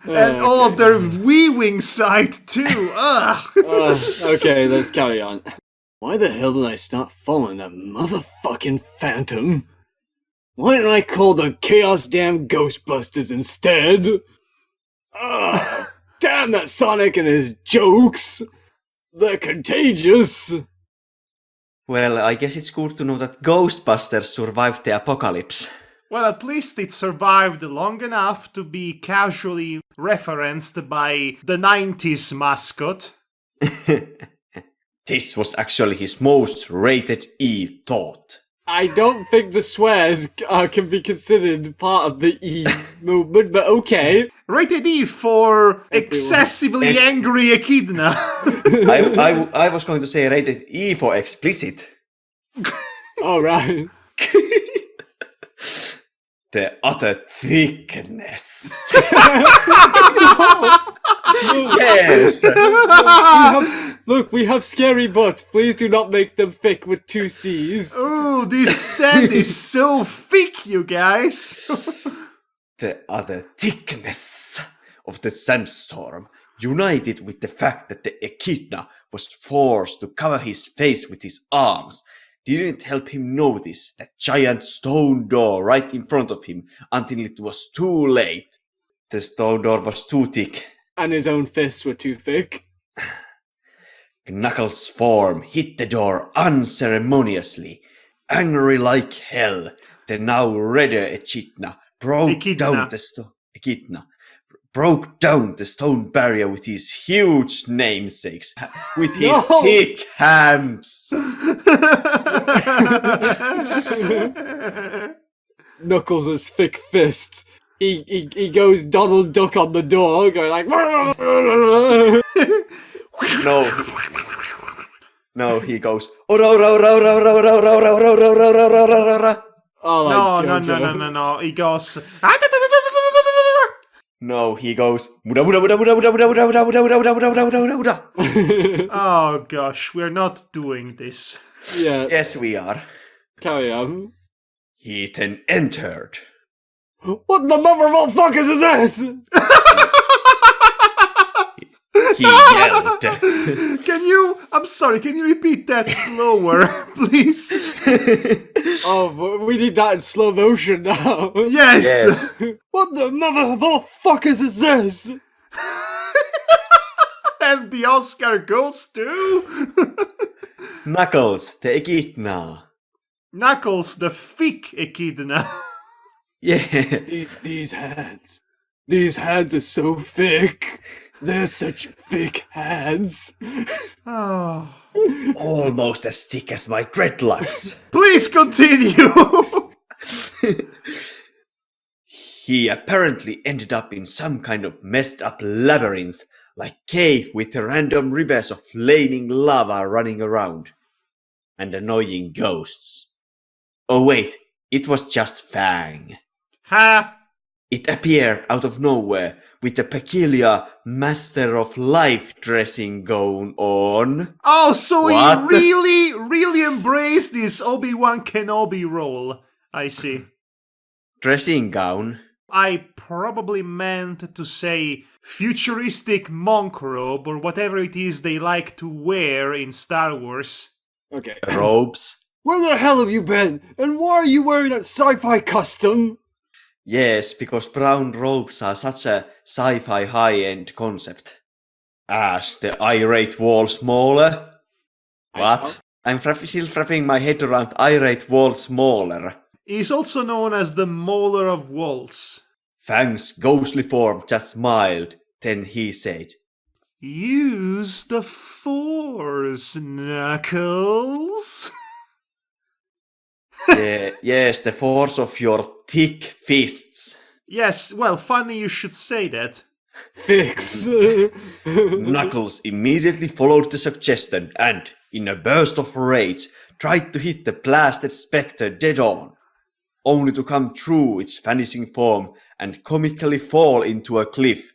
And all of their weaving side, too. Ugh. Okay, let's carry on. Why the hell did I start following that motherfucking phantom? Why didn't I call the Chaos Damn Ghostbusters instead? Damn that Sonic and his jokes! They're contagious! Well, I guess it's good to know that Ghostbusters survived the apocalypse. Well, at least it survived long enough to be casually referenced by the 90s mascot. This was actually his most rated E thought. I don't think the swears can be considered part of the E movement, but okay. Rated E for excessively angry echidna. I was going to say rated E for explicit. Alright. The utter thickness. No. Yes. We have scary butts. Please do not make them thick with 2 C's. Oh, this sand is so thick, you guys. The utter thickness of the sandstorm, united with the fact that the echidna was forced to cover his face with his arms, didn't help him notice that giant stone door right in front of him until it was too late. The stone door was too thick. And his own fists were too thick. Knuckles' form hit the door unceremoniously. Angry like hell, the now redder echidna broke down the stone barrier with his huge namesakes, with his thick hands. Knuckles' thick fists. He goes Donald Duck on the door, going like. No, he goes. No. He goes. No, he goes. Oh gosh, we're not doing this. Yeah. Yes, we are. Carry on. He then entered. What the motherfuckers is this? He yelled. Can you repeat that slower, please? Oh, we need that in slow motion now. Yes! What the motherfuckers is this? And the Oscar goes to... Knuckles, the echidna. Knuckles, the thick echidna. Yeah. These hands. These hands are so thick. They're such thick hands. Oh. Almost as thick as my dreadlocks. Please continue! He apparently ended up in some kind of messed up labyrinth, like cave with random rivers of flaming lava running around. And annoying ghosts. Oh wait, It was just Fang. Ha! It appeared out of nowhere with a peculiar Master of Life dressing gown on. Oh, so What? he really embraced this Obi-Wan Kenobi role. I see. Dressing gown? I probably meant to say futuristic monk robe or whatever it is they like to wear in Star Wars. Okay. Robes? Where the hell have you been? And why are you wearing that sci-fi costume? Yes, because brown robes are such a sci-fi high-end concept. As the irate wall smaller? What? I'm still wrapping my head around irate wall smaller. He's also known as the Mauler of Walls. Fang's ghostly form just smiled. Then he said, Use the Force, Knuckles. Yes, the force of your thick fists. Yes, well, funny you should say that. Fix. Knuckles immediately followed the suggestion and, in a burst of rage, tried to hit the blasted spectre dead on, only to come through its vanishing form and comically fall into a cliff,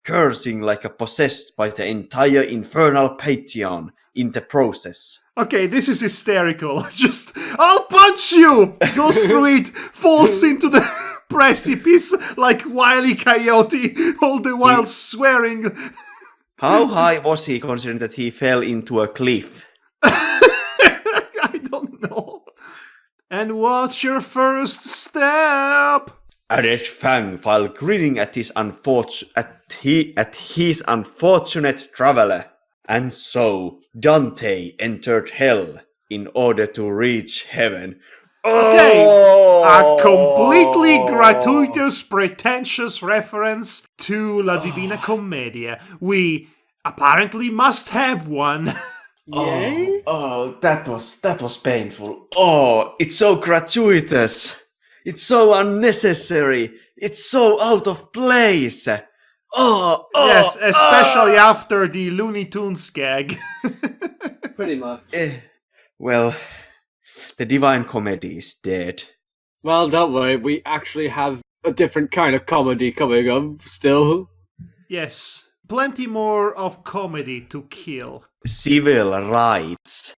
cursing like a possessed by the entire infernal pantheon in the process. Okay, this is hysterical. Just, I'll punch you! Goes through it, falls into the precipice like Wile E. Coyote, all the while swearing. How high was he considering that he fell into a cliff? I don't know. And what's your first step? Added Fang while grinning at his unfortunate traveler. And so Dante entered hell in order to reach heaven. Okay, a completely Oh! gratuitous, pretentious reference to La Divina Commedia. We apparently must have one. Yay? Oh, that was painful. Oh, it's so gratuitous. It's so unnecessary. It's so out of place. Yes, especially after the Looney Tunes gag. Pretty much. Well, the Divine Comedy is dead. Well, don't worry, we actually have a different kind of comedy coming up still. Yes, plenty more of comedy to kill. Civil rights.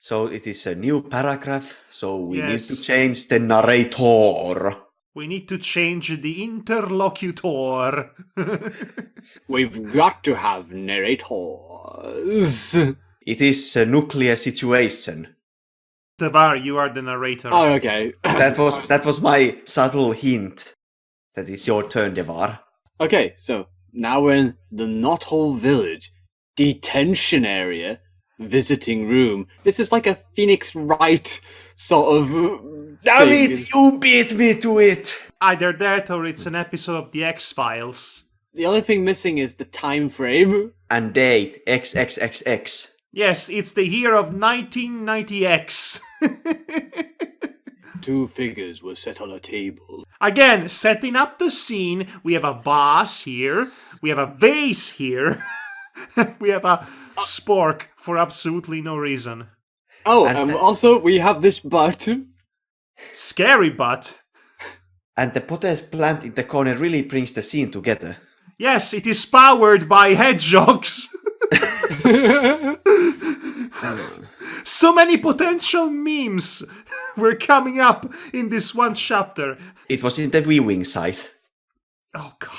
So it is a new paragraph, so we need to Yes. change the narrator. We need to change the interlocutor. We've got to have narrators. It is a nuclear situation. Tavar, you are the narrator. Oh, okay. That was my subtle hint. That is your turn, Devar. Okay, so now we're in the Knothole Village detention area, visiting room. This is like a Phoenix Wright sort of. Damn thing. it! You beat me to it! Either that or it's an episode of The X-Files. The only thing missing is the time frame. And date XXXX. Yes, it's the year of 1990X. Two figures were set on a table. Again, setting up the scene, we have a vase here, we have a vase here, we have a spork for absolutely no reason. Oh, And- also we have this butt. Scary butt. And the potted plant in the corner really brings the scene together. Yes, it is powered by hedgehogs. So many potential memes were coming up in this one chapter. It was in the viewing site. Oh god.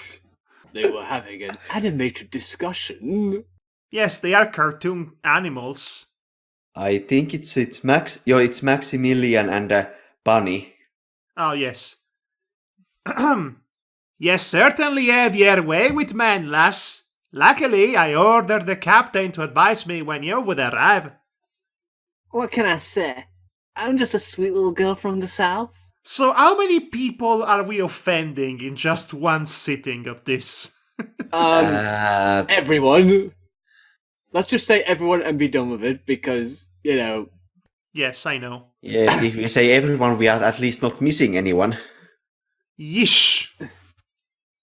They were having an animated discussion. Yes, they are cartoon animals. I think it's Maximilian and Bunny. Oh, yes. Yes, certainly have your way with men, lass. Luckily, I ordered the captain to advise me when you would arrive. What can I say? I'm just a sweet little girl from the south. So how many people are we offending in just one sitting of this? Everyone. Let's just say everyone and be done with it because, you know. Yes, I know. Yes, if we say everyone, we are at least not missing anyone. Yeesh.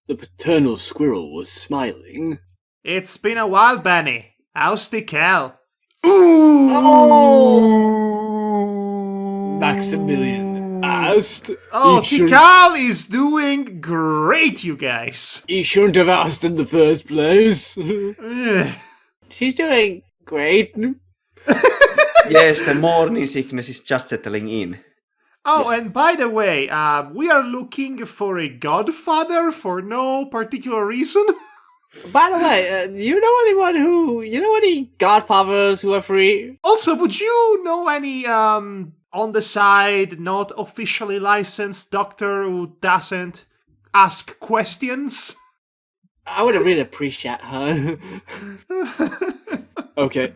The paternal squirrel was smiling. It's been a while, Benny. How's the cal? Ooh! Maximilian asked. Oh, He shouldn't- Tikal is doing great, you guys. He shouldn't have asked in the first place. Eh. She's doing great. Yes, the morning sickness is just settling in. Oh, Yes. and by the way, we are looking for a godfather for no particular reason. By the way, you know any godfathers who are free? Also, would you know any, on the side, not officially licensed doctor who doesn't ask questions? I would really appreciate her. Okay.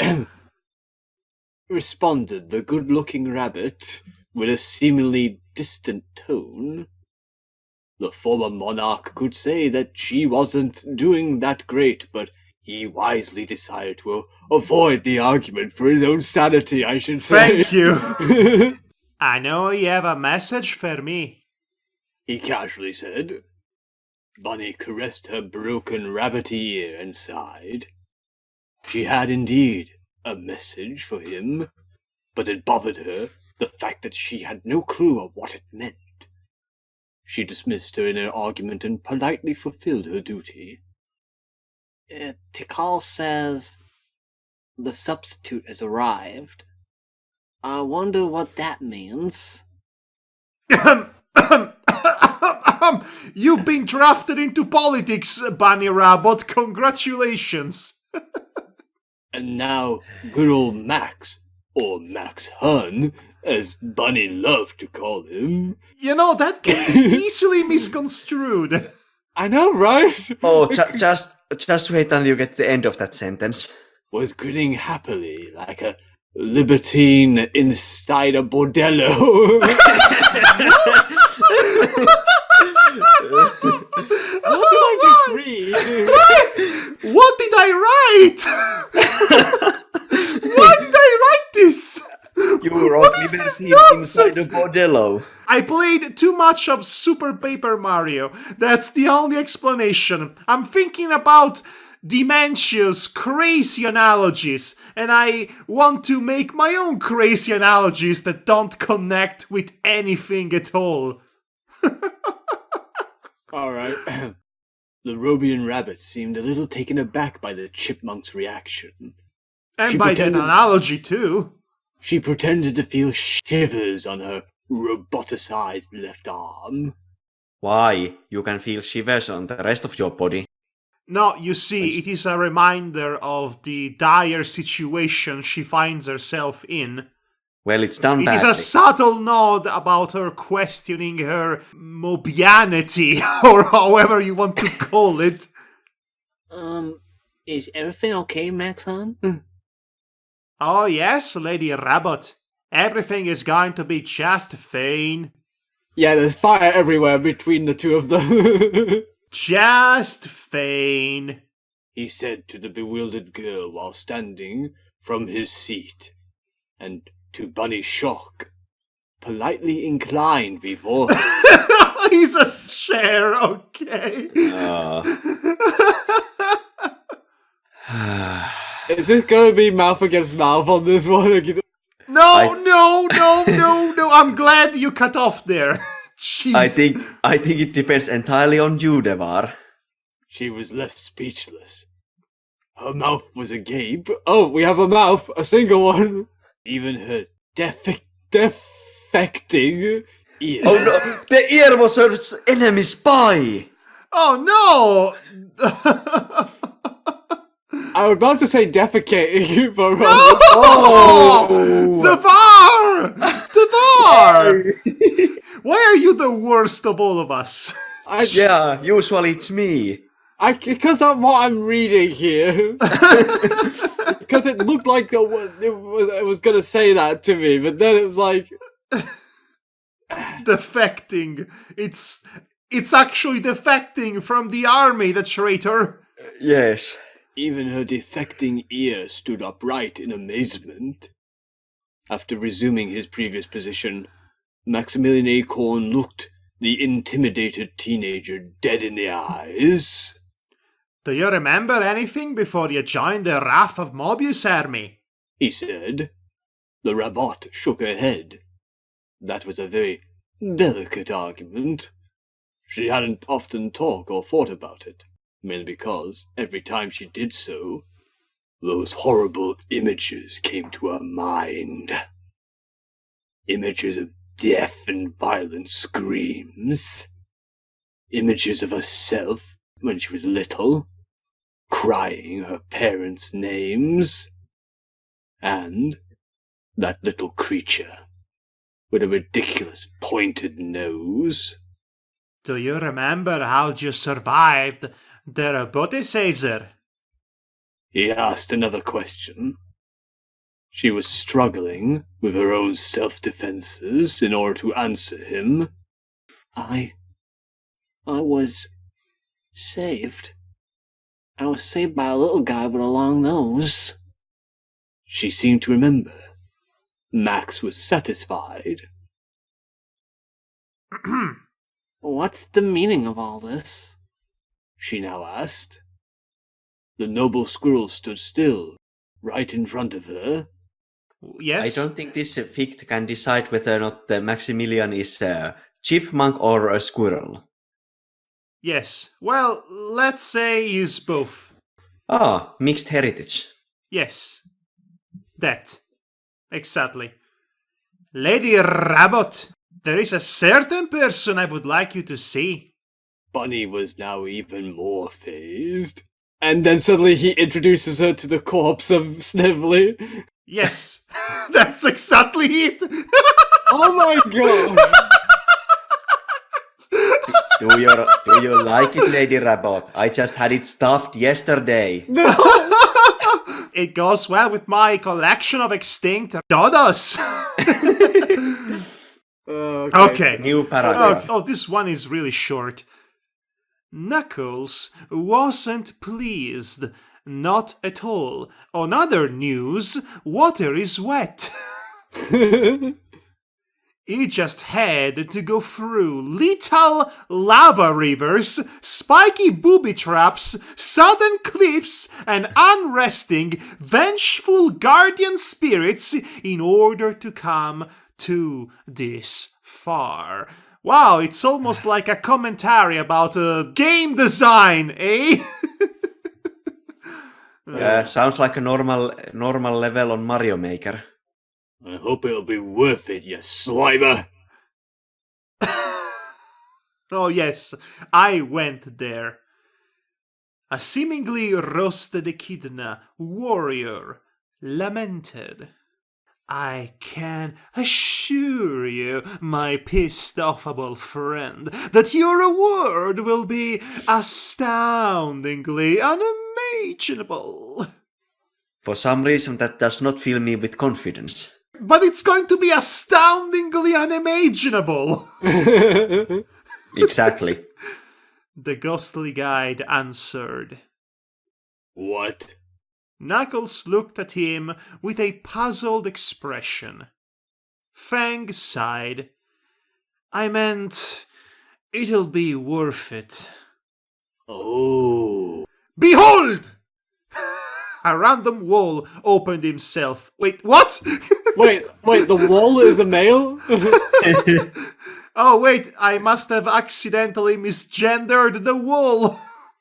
Responded the good-looking rabbit with a seemingly distant tone. The former monarch could say that she wasn't doing that great, but he wisely decided to avoid the argument for his own sanity, I should say. Thank you. I know you have a message for me. He casually said. Bunny caressed her broken rabbit ear and sighed. She had indeed a message for him, but it bothered her the fact that she had no clue of what it meant. She dismissed her inner argument and politely fulfilled her duty. Tikal says the substitute has arrived. I wonder what that means. You've been drafted into politics, Bunny Rabbit. Congratulations. And now, good old Max, or Max Hun, as Bunny loved to call him. You know, that can be easily misconstrued. I know, right? Oh, just wait until you get to the end of that sentence. Was grinning happily like a libertine inside a bordello. What did I just read? What did I write? Why did I write this? You wrote What is this libertine inside nonsense? a bordello. I played too much of Super Paper Mario. That's the only explanation. I'm thinking about dementia's crazy analogies, and I want to make my own crazy analogies that don't connect with anything at all. Alright. The Robian rabbit seemed a little taken aback by the chipmunk's reaction. And She by that pretended- analogy, too. She pretended to feel shivers on her roboticized left arm. Why? You can feel shivers on the rest of your body. No, you see, it is a reminder of the dire situation she finds herself in. Well, it's done It badly. is a subtle nod about her questioning her mobianity, or however you want to call it. Is everything okay, Max Hun? Oh yes, Lady Rabbit. Everything is going to be just fine. Yeah, there's fire everywhere between the two of them. Just fine. He said to the bewildered girl while standing from his seat, and to Bunny's shock, politely inclined before her. He's a chair, okay. Is it gonna be mouth against mouth on this one? No, no. I'm glad you cut off there. Jeez. I think it depends entirely on you, Devar. She was left speechless. Her mouth was agape. Oh, we have a mouth, a single one. Even her defecting ear. Oh no, the ear was her enemy spy! Oh no! I was about to say defecating, but Oh! Devar! Why are you the worst of all of us? Yeah, usually it's me. Because of what I'm reading here. Because it looked like it was gonna say that to me, but then it was like Defecting. It's actually defecting from the army, the traitor. Yes. even her defecting ear stood upright in amazement. After resuming his previous position, Maximilian Acorn looked the intimidated teenager dead in the eyes. Do you remember anything before you joined the Wrath of Mobius army? He said. The Rabbot shook her head. That was a very delicate argument. She hadn't often talked or thought about it, mainly because every time she did so, those horrible images came to her mind. Images of death and violent screams. Images of herself when she was little, crying her parents' names. And that little creature with a ridiculous pointed nose. Do you remember how you survived the robotisator? He asked another question. She was struggling with her own self-defenses in order to answer him. I was saved. I was saved by a little guy with a long nose. She seemed to remember. Max was satisfied. What's the meaning of all this? She now asked. The noble squirrel stood still, right in front of her. Yes? I don't think this fict can decide whether or not Maximilian is a chipmunk or a squirrel. Yes. Well, let's say he's both. Ah, mixed heritage. Yes. That. Exactly. Lady Rabbit, there is a certain person I would like you to see. Bunny was now even more phased. And then suddenly he introduces her to the corpse of Snively. Yes, that's exactly it. Oh my god! Do you like it, Lady Rabbit? I just had it stuffed yesterday. It goes well with my collection of extinct dodos. Okay. New paragraph. Oh, this one is really short. Knuckles wasn't pleased. Not at all. On other news, water is wet. He just had to go through little lava rivers, spiky booby traps, sudden cliffs, and unresting, vengeful guardian spirits in order to come to this far. Wow, it's almost like a commentary about game design, eh? Yeah, sounds like a normal level on Mario Maker. I hope it'll be worth it, you slimer! Oh yes, I went there. A seemingly roasted echidna warrior lamented. I can assure you, my pissed-offable friend, that your reward will be astoundingly unimaginable. For some reason that does not fill me with confidence. But it's going to be astoundingly unimaginable. Exactly. The ghostly guide answered. What? Knuckles looked at him with a puzzled expression. Fang sighed. I meant, it'll be worth it. Oh. Behold! A random wall opened himself. Wait, what? Wait, the wall is a male? Oh, wait, I must have accidentally misgendered the wall.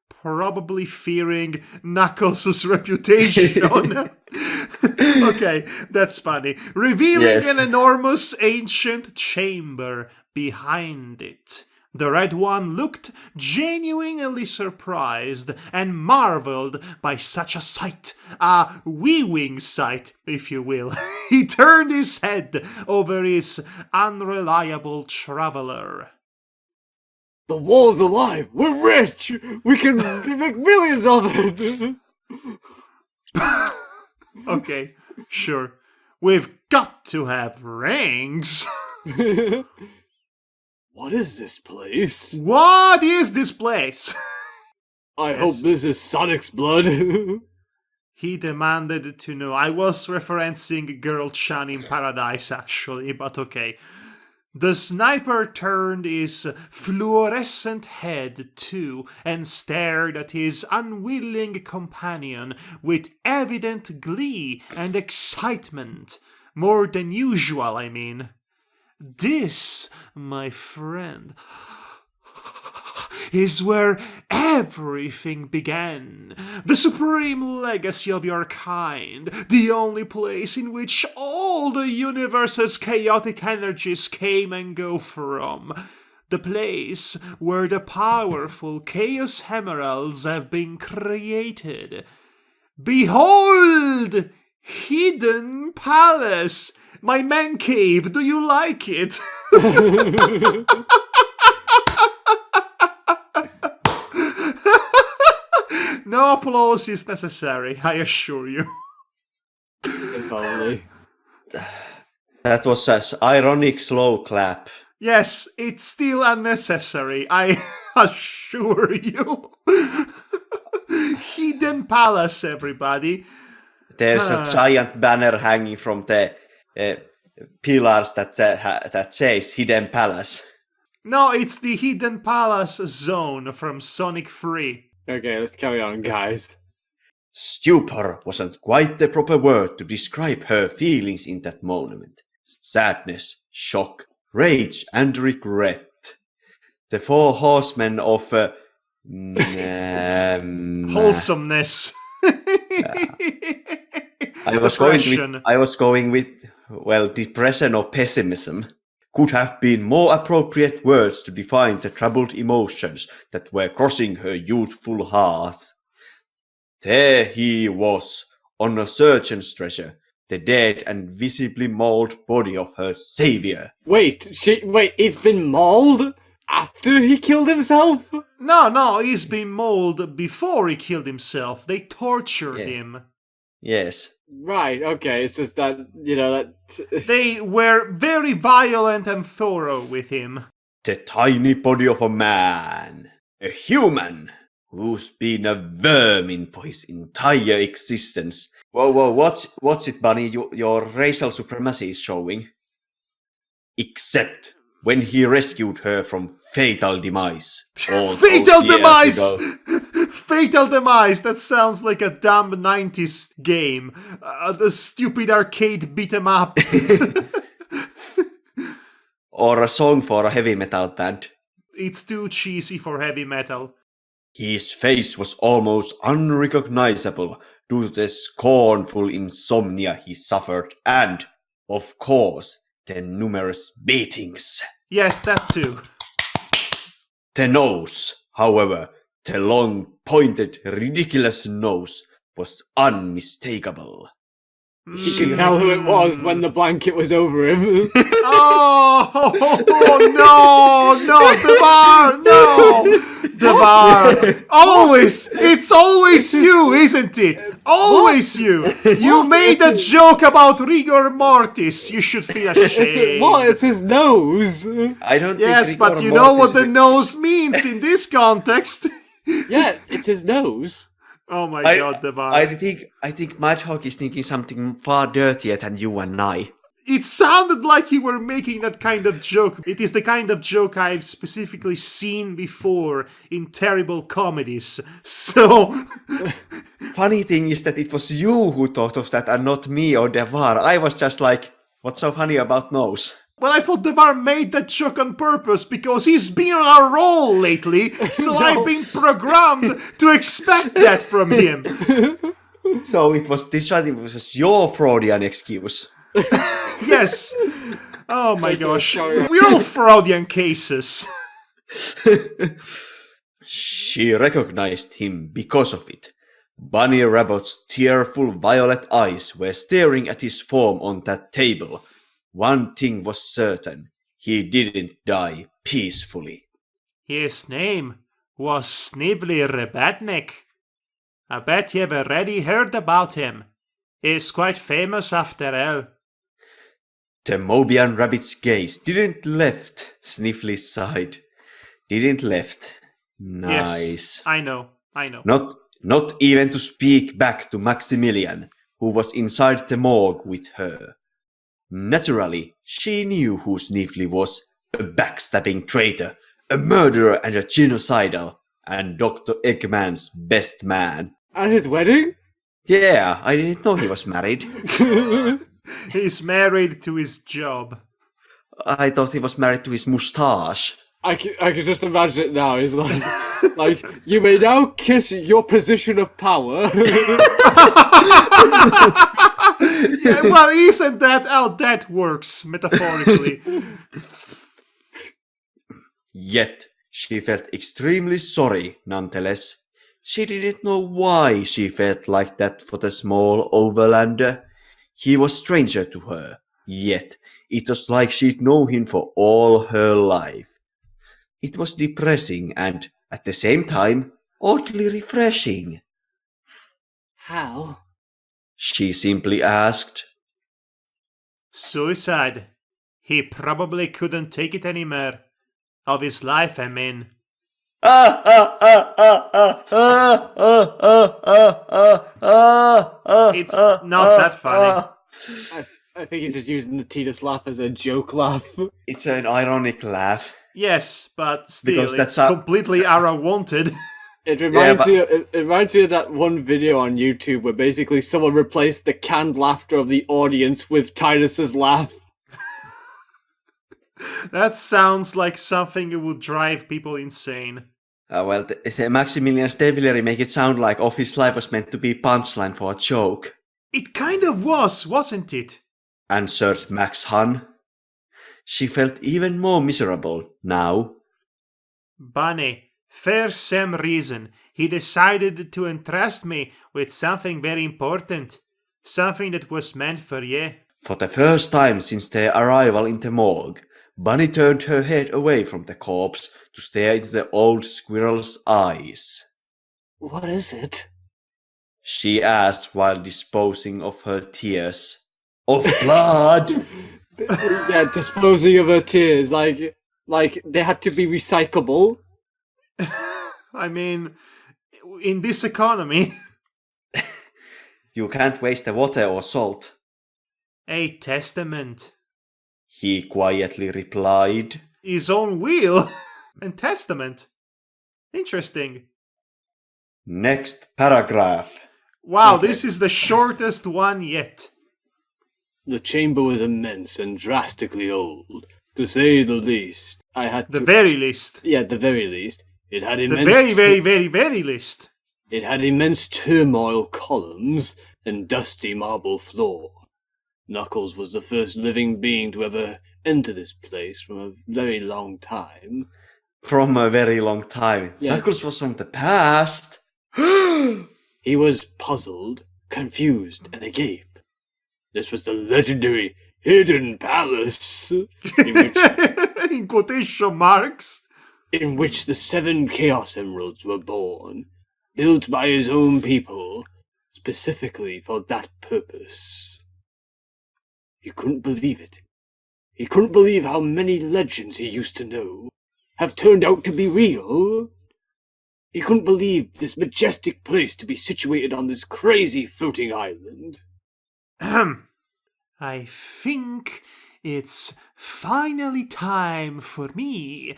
Probably fearing Knuckles' reputation. Okay, that's funny. Revealing an enormous ancient chamber behind it. The Red One looked genuinely surprised and marveled by such a sight, a wee-wing sight, if you will. He turned his head over his unreliable traveler. The wall's alive! We're rich! We can make millions of it! Okay, sure. We've got to have rings. What is this place? What is this place? I hope this is Sonic's blood. He demanded to know. I was referencing Girl Chan in Paradise, actually, but okay. The sniper turned his fluorescent head too and stared at his unwilling companion with evident glee and excitement. More than usual, I mean. This, my friend, is where everything began. The supreme legacy of your kind. The only place in which all the universe's chaotic energies came and go from. The place where the powerful Chaos Emeralds have been created. Behold! Hidden Palace! My man cave, do you like it? No applause is necessary, I assure you. If only. That was an ironic slow clap. Yes, it's still unnecessary, I assure you. Hidden Palace, everybody. There's a giant banner hanging from the pillars that says Hidden Palace. No, it's the Hidden Palace zone from Sonic 3. Okay, let's carry on, guys. Stupor wasn't quite the proper word to describe her feelings in that moment. Sadness, shock, rage, and regret. The four horsemen of Wholesomeness. I was going with depression or pessimism. Could have been more appropriate words to define the troubled emotions that were crossing her youthful heart. There he was, on a surgeon's stretcher, the dead and visibly mauled body of her savior. Wait, he's been mauled after he killed himself? No, he's been mauled before he killed himself. They tortured him. Yes. Right, okay, it's just that, They were very violent and thorough with him. The tiny body of a man, a human, who's been a vermin for his entire existence. Whoa, what's it, Bunny? Your racial supremacy is showing. Except when he rescued her from fatal demise. Fatal demise! Fatal Demise! That sounds like a dumb 90s game. The stupid arcade beat 'em up. Or a song for a heavy metal band. It's too cheesy for heavy metal. His face was almost unrecognizable due to the scornful insomnia he suffered and, of course, the numerous beatings. Yes, that too. The nose, however, the long, pointed, ridiculous nose, was unmistakable. You could tell who it was when the blanket was over him. Oh no, Devar, no! Devar, always, it's always you, isn't it? Always you. You made a joke about rigor mortis. You should feel ashamed. It's his nose. I don't Yes, think but you know what the nose means in this context. Yeah, it's his nose. Oh my god, Devar. I think Madhog is thinking something far dirtier than you and I. It sounded like you were making that kind of joke. It is the kind of joke I've specifically seen before in terrible comedies. So... Funny thing is that it was you who thought of that and not me or Devar. I was just like, what's so funny about nose? Well, I thought Devar made that joke on purpose because he's been on a roll lately, so I've been programmed to expect that from him. So this was your Freudian excuse. Yes. Oh my gosh. We're all Freudian cases. She recognized him because of it. Bunny Rabbit's tearful violet eyes were staring at his form on that table. One thing was certain. He didn't die peacefully. His name was Snively Rebadnik. I bet you've already heard about him. He's quite famous after all. The Mobian rabbit's gaze didn't left Sniffly's side. Didn't left. Nice. Yes, I know. Not even to speak back to Maximilian, who was inside the morgue with her. Naturally, she knew who Sniffly was, a backstabbing traitor, a murderer and a genocidal, and Dr. Eggman's best man. And his wedding? Yeah, I didn't know he was married. He's married to his job. I thought he was married to his moustache. I can just imagine it now. He's like, you may now kiss your position of power. Yeah, well, isn't that how that works, metaphorically? Yet, she felt extremely sorry nonetheless. She didn't know why she felt like that for the small overlander. He was stranger to her, yet it was like she'd known him for all her life. It was depressing and, at the same time, oddly refreshing. How? She simply asked. Suicide. He probably couldn't take it anymore. Of his life, I mean. It's not that funny. I think he's just using the Titus laugh as a joke laugh. It's an ironic laugh. Yes, but still, Because that's it's how- completely unwanted. It reminds but- me. It reminds me of that one video on YouTube where basically someone replaced the canned laughter of the audience with Titus's laugh. That sounds like something that would drive people insane. Well, the Maximilian's Devilry make it sound like Office Life was meant to be punchline for a joke, It kind of was, wasn't it? answered Max Hun. She felt even more miserable now. Bunny, for some reason, he decided to entrust me with something very important. Something that was meant for you. For the first time since their arrival in the morgue, Bunny turned her head away from the corpse to stare into the old squirrel's eyes. What is it? She asked while disposing of her tears. Of blood! Yeah, disposing of her tears, like they had to be recyclable. I mean, in this economy, You can't waste the water or salt, a testament. he quietly replied. His own will and testament. Interesting. Next paragraph. Wow, Okay. this is the shortest one yet. The chamber was immense and drastically old, to say the least. I had The to, very least. yeah, at the very least. It had The immense. very least. It had immense turmoil columns and dusty marble floor. Knuckles was the first living being to ever enter this place from a very long time. From a very long time. Yes. Knuckles was from the past. He was puzzled, confused, and agape. This was the legendary Hidden Palace, In quotation marks. in which the 7 Chaos Emeralds were born, built by his own people, specifically for that purpose. He couldn't believe it. He couldn't believe how many legends he used to know have turned out to be real. He couldn't believe this majestic place to be situated on this crazy floating island. Ahem. I think it's finally time for me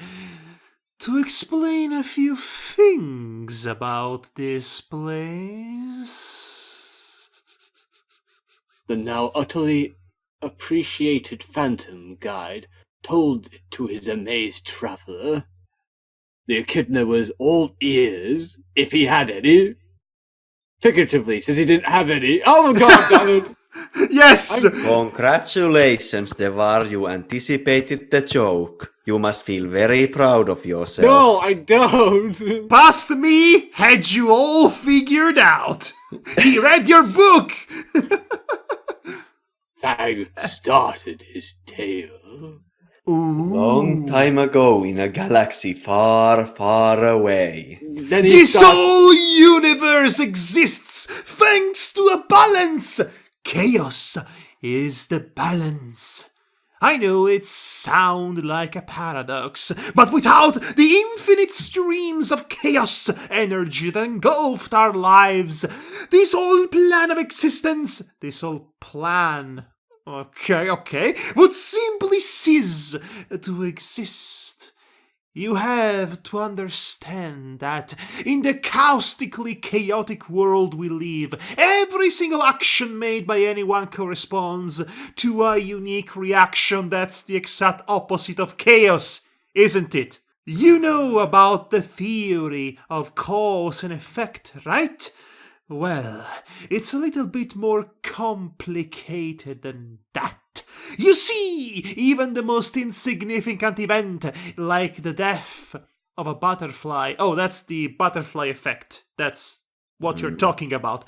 to explain a few things about this place. The now utterly appreciated Phantom Guide told it to his amazed traveller. The echidna was all ears, if he had any. Figuratively, since he didn't have any. Oh my god, damn it! Yes! Congratulations, Devar, you anticipated the joke. You must feel very proud of yourself. No, I don't! Past me had you all figured out. He read your book. Fag started his tale. Ooh. Long time ago in a galaxy far, far away. Then he This started... whole universe exists thanks to a balance. Chaos is the balance. I know it sounds like a paradox, but without the infinite streams of chaos energy that engulfed our lives, this whole plan of existence, this whole plan, okay, would simply cease to exist. You have to understand that in the caustically chaotic world we live, every single action made by anyone corresponds to a unique reaction that's the exact opposite of chaos, isn't it? You know about the theory of cause and effect, right? Well, it's a little bit more complicated than that. You see, even the most insignificant event, like the death of a butterfly, oh, that's the butterfly effect, that's what you're talking about,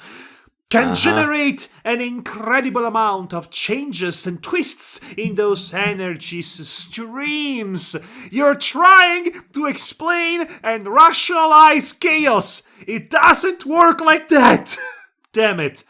can generate an incredible amount of changes and twists in those energies streams. You're trying to explain and rationalize chaos. It doesn't work like that. Damn it.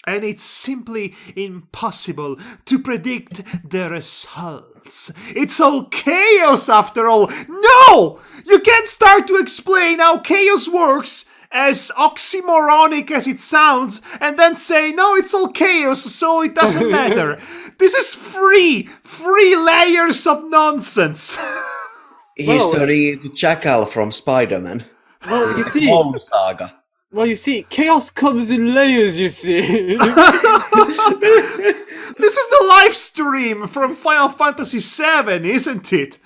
And it's simply impossible to predict the results. It's all chaos after all. No! You can't start to explain how chaos works, as oxymoronic as it sounds, and then say, no, it's all chaos, so it doesn't matter. This is free layers of nonsense. History to Jackal from Spider-Man. Well, you see, Home Saga. well, you see, chaos comes in layers, you see. This is the live stream from Final Fantasy VII, isn't it?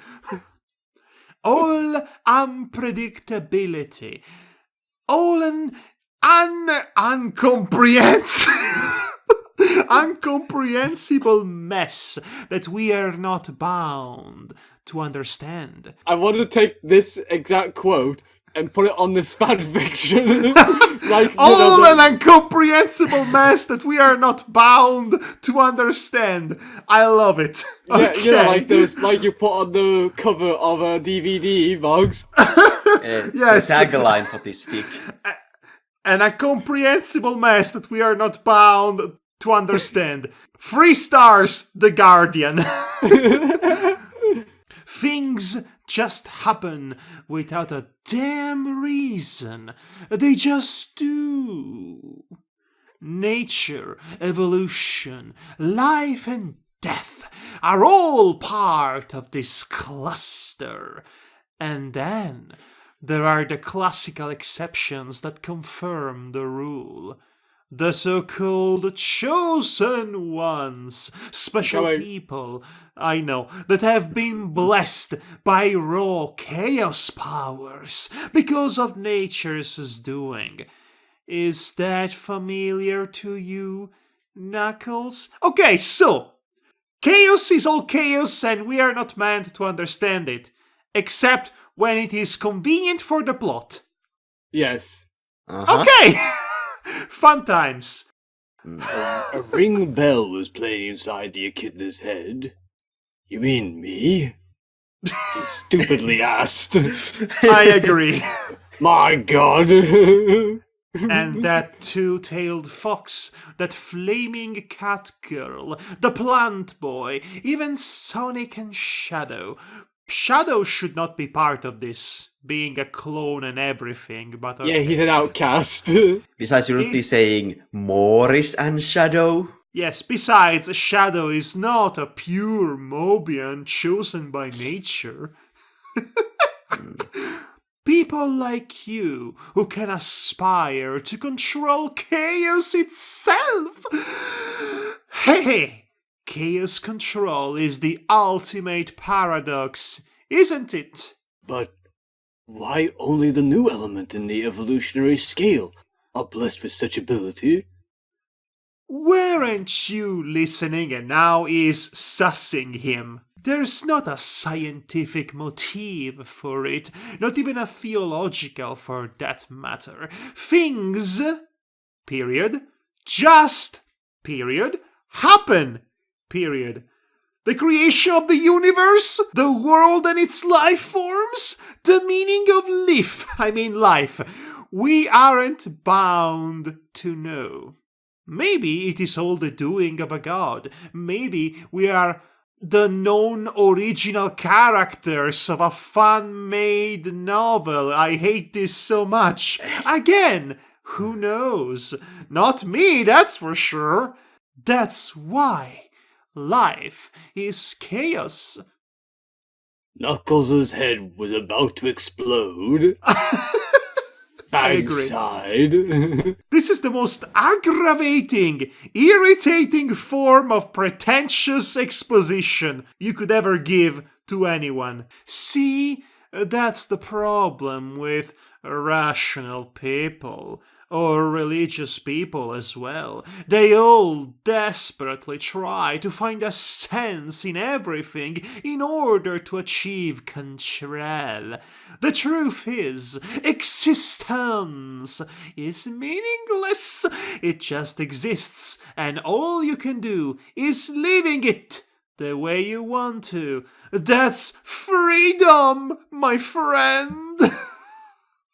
All unpredictability. All an uncomprehensible mess that we are not bound to understand. I want to take this exact quote and put it on this fan fiction. Like, All an incomprehensible mess that we are not bound to understand. I love it. yeah, Okay. you know, like those, like you put on the cover of a DVD, Mugs. Yes. The tagline for this fic. An incomprehensible mess that we are not bound to understand. 3 stars, The Guardian. Things just happen without a damn reason. They just do. Nature, evolution, life and death are all part of this cluster. And then there are the classical exceptions that confirm the rule. The so-called chosen ones, special Going. people, I know, that have been blessed by raw chaos powers because of nature's doing. Is that familiar to you, Knuckles? Okay, so, chaos is all chaos and we are not meant to understand it, except when it is convenient for the plot. Yes. Okay! Fun times. A ring bell was playing inside the echidna's head. You mean me? He stupidly asked. I agree. My god. And that two-tailed fox, that flaming cat girl, the plant boy, even Sonic and Shadow. Shadow should not be part of this, being a clone and everything, but okay. Yeah, he's an outcast. Besides, you would be saying Morris and Shadow. Yes, besides, Shadow is not a pure Mobian chosen by nature. People like you who can aspire to control chaos itself. Hey, chaos control is the ultimate paradox, isn't it? But why only the new element in the evolutionary scale are blessed with such ability? Weren't you listening and now is sussing him? There's not a scientific motive for it, not even a theological for that matter. Things, period, just, period, happen, period. The creation of the universe, the world and its life forms, the meaning of life. We aren't bound to know. Maybe it is all the doing of a god. Maybe we are the known original characters of a fan-made novel. I hate this so much. Again, who knows? Not me, that's for sure. That's why life is chaos. Knuckles' head was about to explode. I Fang agree. sighed. This is the most aggravating, irritating form of pretentious exposition you could ever give to anyone. See, that's the problem with rational people. Or religious people as well. They all desperately try to find a sense in everything in order to achieve control. The truth is, existence is meaningless. It just exists, and all you can do is living it the way you want to. That's freedom, my friend.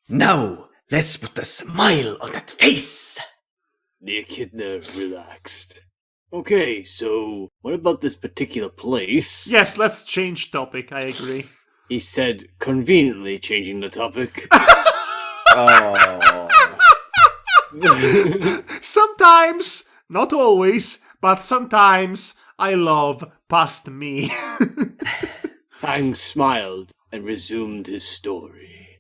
Now, let's put a smile on that face. The echidna relaxed. Okay, so what about this particular place? Yes, let's change topic, I agree. He said, conveniently changing the topic. Oh. Sometimes, not always, but sometimes I love past me. Fang smiled and resumed his story.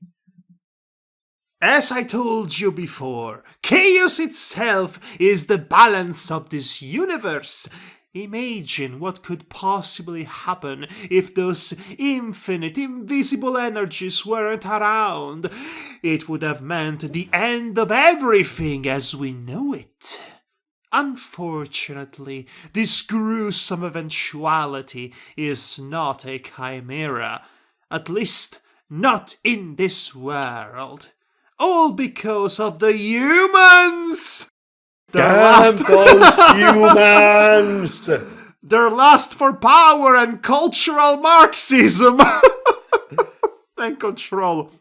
As I told you before, chaos itself is the balance of this universe. Imagine what could possibly happen if those infinite, invisible energies weren't around. It would have meant the end of everything as we know it. Unfortunately, this gruesome eventuality is not a chimera. At least, not in this world. All because of the humans! Damn those humans! Their lust for power and cultural Marxism and control.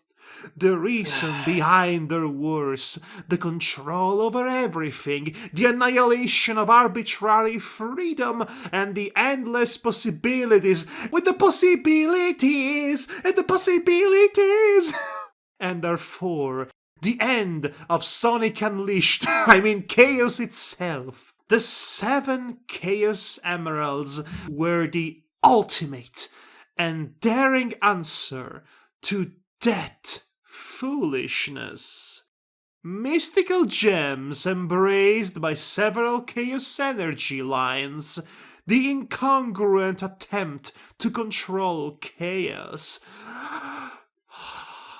The reason behind their wars, the control over everything, the annihilation of arbitrary freedom, and the endless possibilities with the possibilities and the possibilities. And therefore, the end of Sonic Unleashed, I mean Chaos itself. The 7 Chaos Emeralds were the ultimate and daring answer to that foolishness. Mystical gems embraced by several Chaos energy lines, the incongruent attempt to control chaos.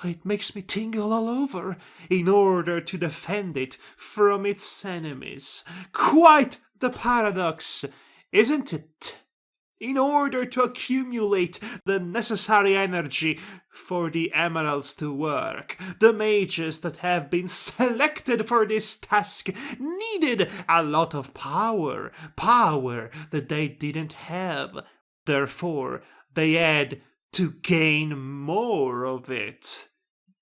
It makes me tingle all over in order to defend it from its enemies. Quite the paradox, isn't it? In order to accumulate the necessary energy for the emeralds to work, the mages that have been selected for this task needed a lot of power that they didn't have. Therefore, they had to gain more of it.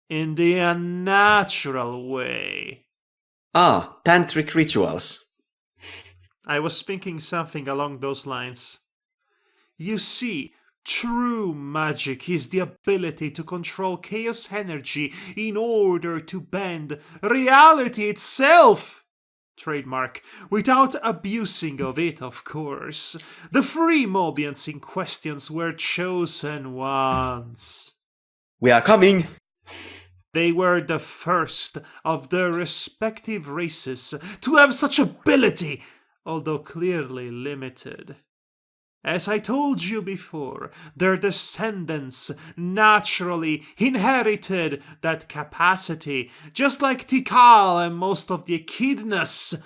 In the unnatural way. Tantric rituals. I was thinking something along those lines. You see, true magic is the ability to control chaos energy in order to bend reality itself. Trademark, without abusing of it, of course. The free Mobians in questions were chosen ones. We are coming! They were the first of their respective races to have such ability, although clearly limited. As I told you before, their descendants naturally inherited that capacity, just like Tikal and most of the echidnas.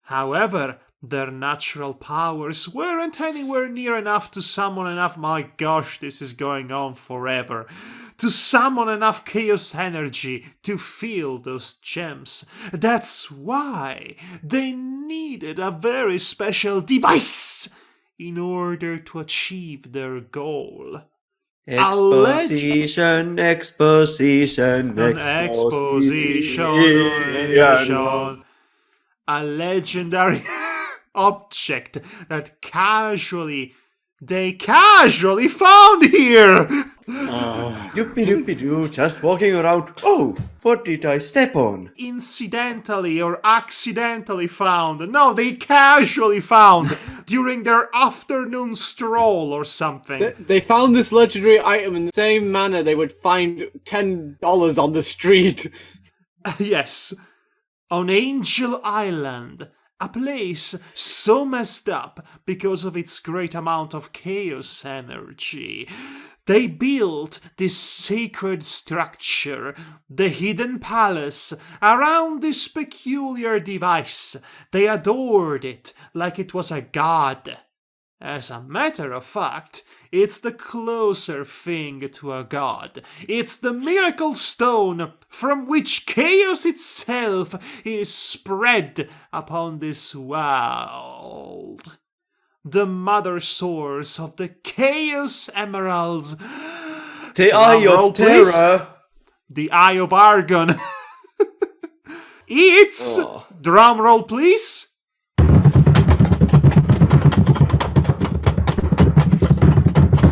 However, their natural powers weren't anywhere near enough to summon enough— my gosh, this is going on forever— to summon enough chaos energy to feel those gems. That's why they needed a very special device in order to achieve their goal. Exposition. A legendary object that they casually found here. Doopy-doopy-doo, just walking around. Oh, what did I step on? Incidentally or accidentally found. No, they casually found during their afternoon stroll or something. They found this legendary item in the same manner they would find $10 on the street. Yes, on Angel Island, a place so messed up because of its great amount of chaos energy. They built this sacred structure, the hidden palace, around this peculiar device. They adored it like it was a god. As a matter of fact, it's the closer thing to a god. It's the miracle stone from which chaos itself is spread upon this world. The mother source of the chaos emeralds. The Eye Drumroll, of please. Terror. The Eye of Argon. It's Oh. drum roll, please.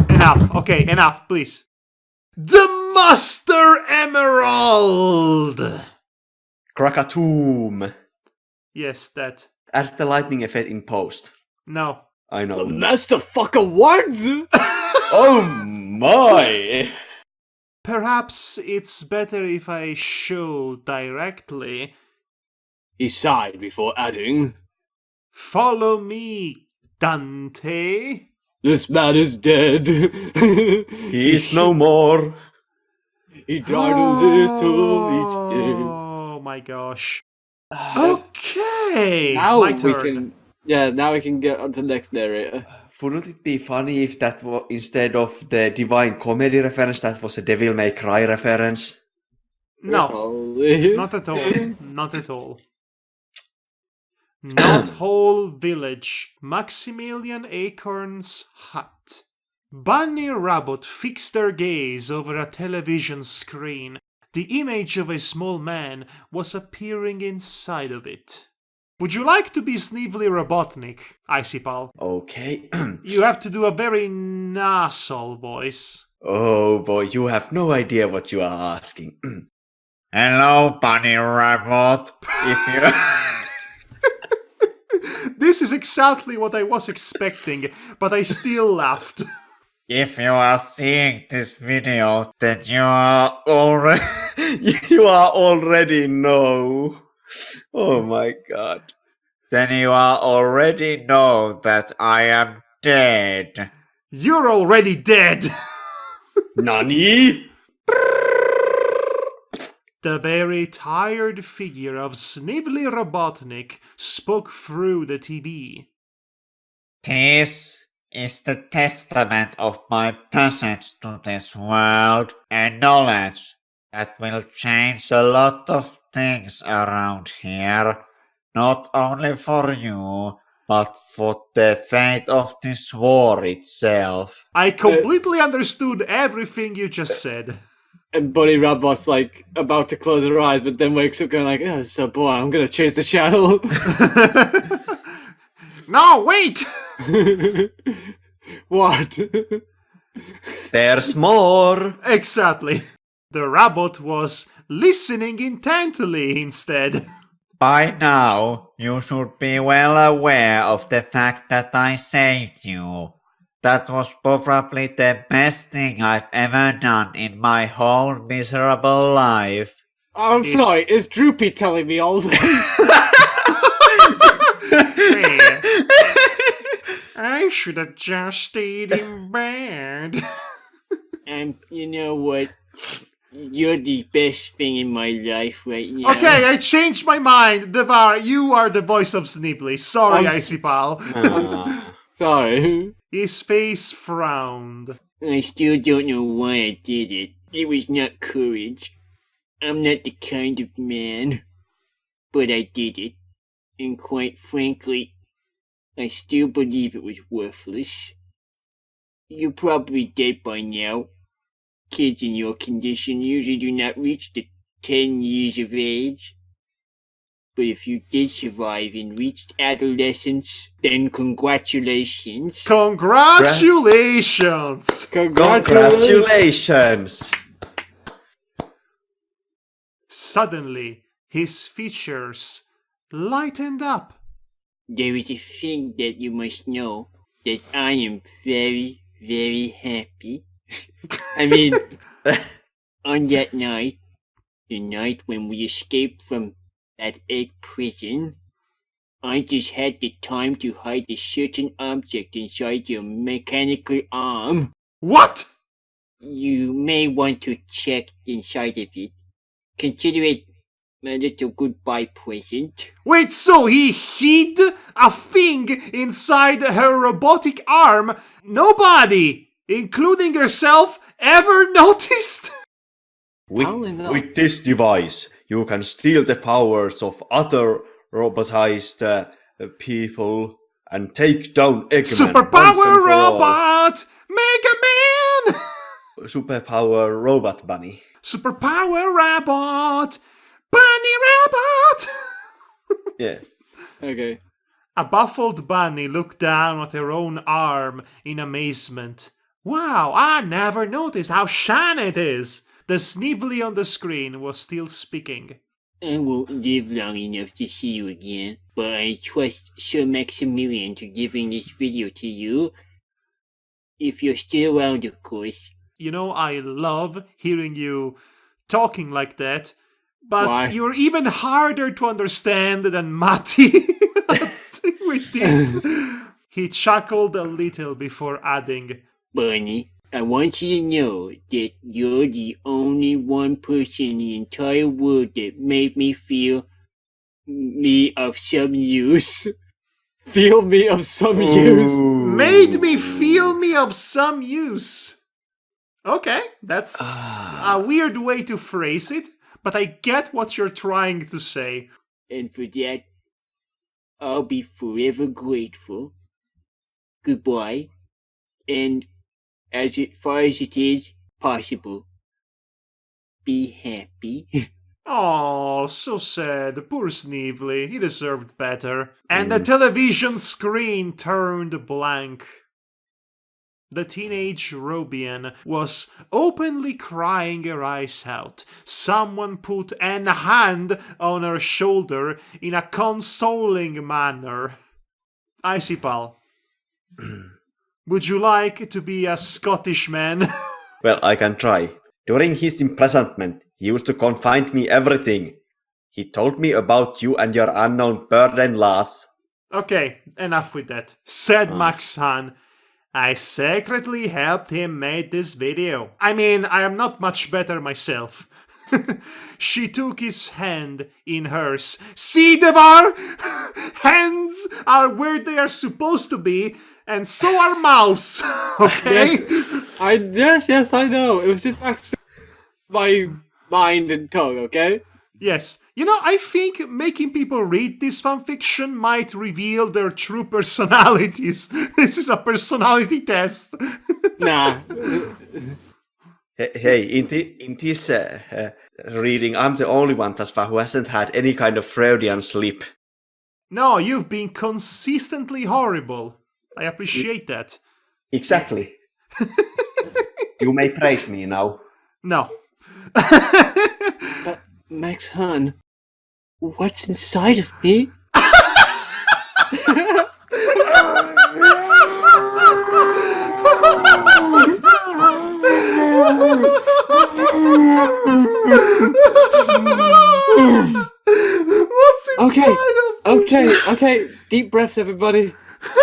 Enough. Okay, enough, please. The Master Emerald. Krakatoom. Yes, that. Add the lightning effect in post. No. I know. The master fucker what? Oh my! Perhaps it's better if I show directly. He sighed before adding, Follow me, Dante. "This man is dead. He is no more. He died a little each day." Oh my gosh. Okay. Now my we turn. can, now we can get on to the next narrator. Wouldn't it be funny if that was instead of the Divine Comedy reference, that was a Devil May Cry reference? No, Probably. not at all. Not at all. Not whole village. Maximilian Acorn's hut. Bunny Rabbit fixed their gaze over a television screen. The image of a small man was appearing inside of it. Would you like to be Snively Robotnik, Icipal? Okay. You have to do a very nasal voice. Oh boy, you have no idea what you are asking. Hello, Bunny Rabbit. If you This is exactly what I was expecting, but I still laughed. if you are seeing this video, then you are already You are already know. Oh my god. know that I am dead. You're already dead! Nani? The very tired figure of Snively Robotnik spoke through the TV. This is the testament of my passage to this world and knowledge that will change a lot of things around here, not only for you, but for the fate of this war itself. I completely understood everything you just said. And Bunny Rabbit's like about to close her eyes, but then wakes up going like, "Oh, this is so boring. I'm gonna change the channel." No, wait! What? There's more. Exactly. The rabbit was listening intently instead. By now, you should be well aware of the fact that I saved you. That was probably the best thing I've ever done in my whole miserable life. I'm Is- sorry, is Droopy telling me all this? I should have just stayed in bed. You know what? You're the best thing in my life right now. Okay, I changed my mind. Devar, you are the voice of Snipply. Sorry, I'm s- Icipal. Ah. Sorry. His face frowned. I still don't know why I did it. It was not courage. I'm not the kind of man. But I did it. And quite frankly, I still believe it was worthless. You're probably dead by now. Kids in your condition usually do not reach the 10 years of age. But if you did survive and reached adolescence, then congratulations. Congratulations! Congratulations. Suddenly, his features lightened up. There is a thing that you must know, that I am very, very happy. I mean, on that night, the night when we escaped from that egg prison, I just had the time to hide a certain object inside your mechanical arm. What? You may want to check inside of it. Consider it a little goodbye present. Wait, so he hid a thing inside her robotic arm nobody, including herself, ever noticed? Apparently not. With this device, you can steal the powers of other robotized people and take down Eggman. once Superpower and for all. robot! Mega Man! Superpower robot bunny. Superpower robot! Bunny robot! Yeah. Okay. A baffled bunny looked down at her own arm in amazement. Wow, I never noticed how shiny it is. The Snively on the screen was still speaking. I won't live long enough to see you again, but I trust Sir Maximilian to giving this video to you. If you're still around, of course. You know, I love hearing you talking like that, but Why? you're even harder to understand than Matti with this. He chuckled a little before adding, Barney, I want you to know that you're the only one person in the entire world that made me feel me of some use. Feel me of some use. made me feel me of some use. Okay, that's a weird way to phrase it, but I get what you're trying to say. And for that, I'll be forever grateful. Goodbye. And as far as it is possible, be happy. Oh, so sad. Poor Snively. He deserved better. And the television screen turned blank. The teenage Robian was openly crying her eyes out. Someone put an hand on her shoulder in a consoling manner. I see, pal. Would you like to be a Scottish man? Well, I can try. During his imprisonment, he used to confide me everything. He told me about you and your unknown bird-in-laws. Okay, enough with that, said Max Han. I secretly helped him make this video. I mean, I am not much better myself. She took his hand in hers. See, Devar? Hands are where they are supposed to be, and so are mouths. Okay? Yes, I know. It was just actually my mind and tongue, okay? Yes. You know, I think making people read this fanfiction might reveal their true personalities. This is a personality test. Nah. Hey, in this reading, I'm the only one thus far who hasn't had any kind of Freudian slip. No, you've been consistently horrible. I appreciate that. Exactly. You may praise me now. No. But, Max Han, what's inside of me? What's inside of me? Okay. Deep breaths, everybody.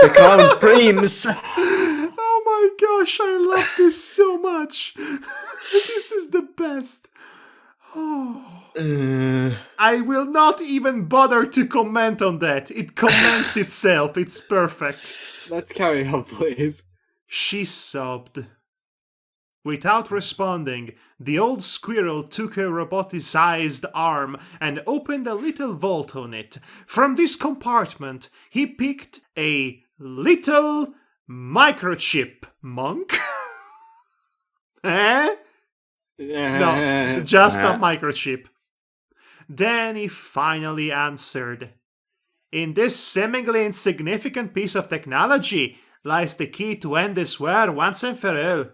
The crown screams. Oh my gosh, I love this so much. This is the best. Oh. I will not even bother to comment on that. It comments itself. It's perfect. Let's carry on, please. She sobbed. Without responding, the old squirrel took her roboticized arm and opened a little vault on it. From this compartment, he picked a little microchip. Monk? Eh? No, just a microchip. Then he finally answered. In this seemingly insignificant piece of technology lies the key to end this war once and for all.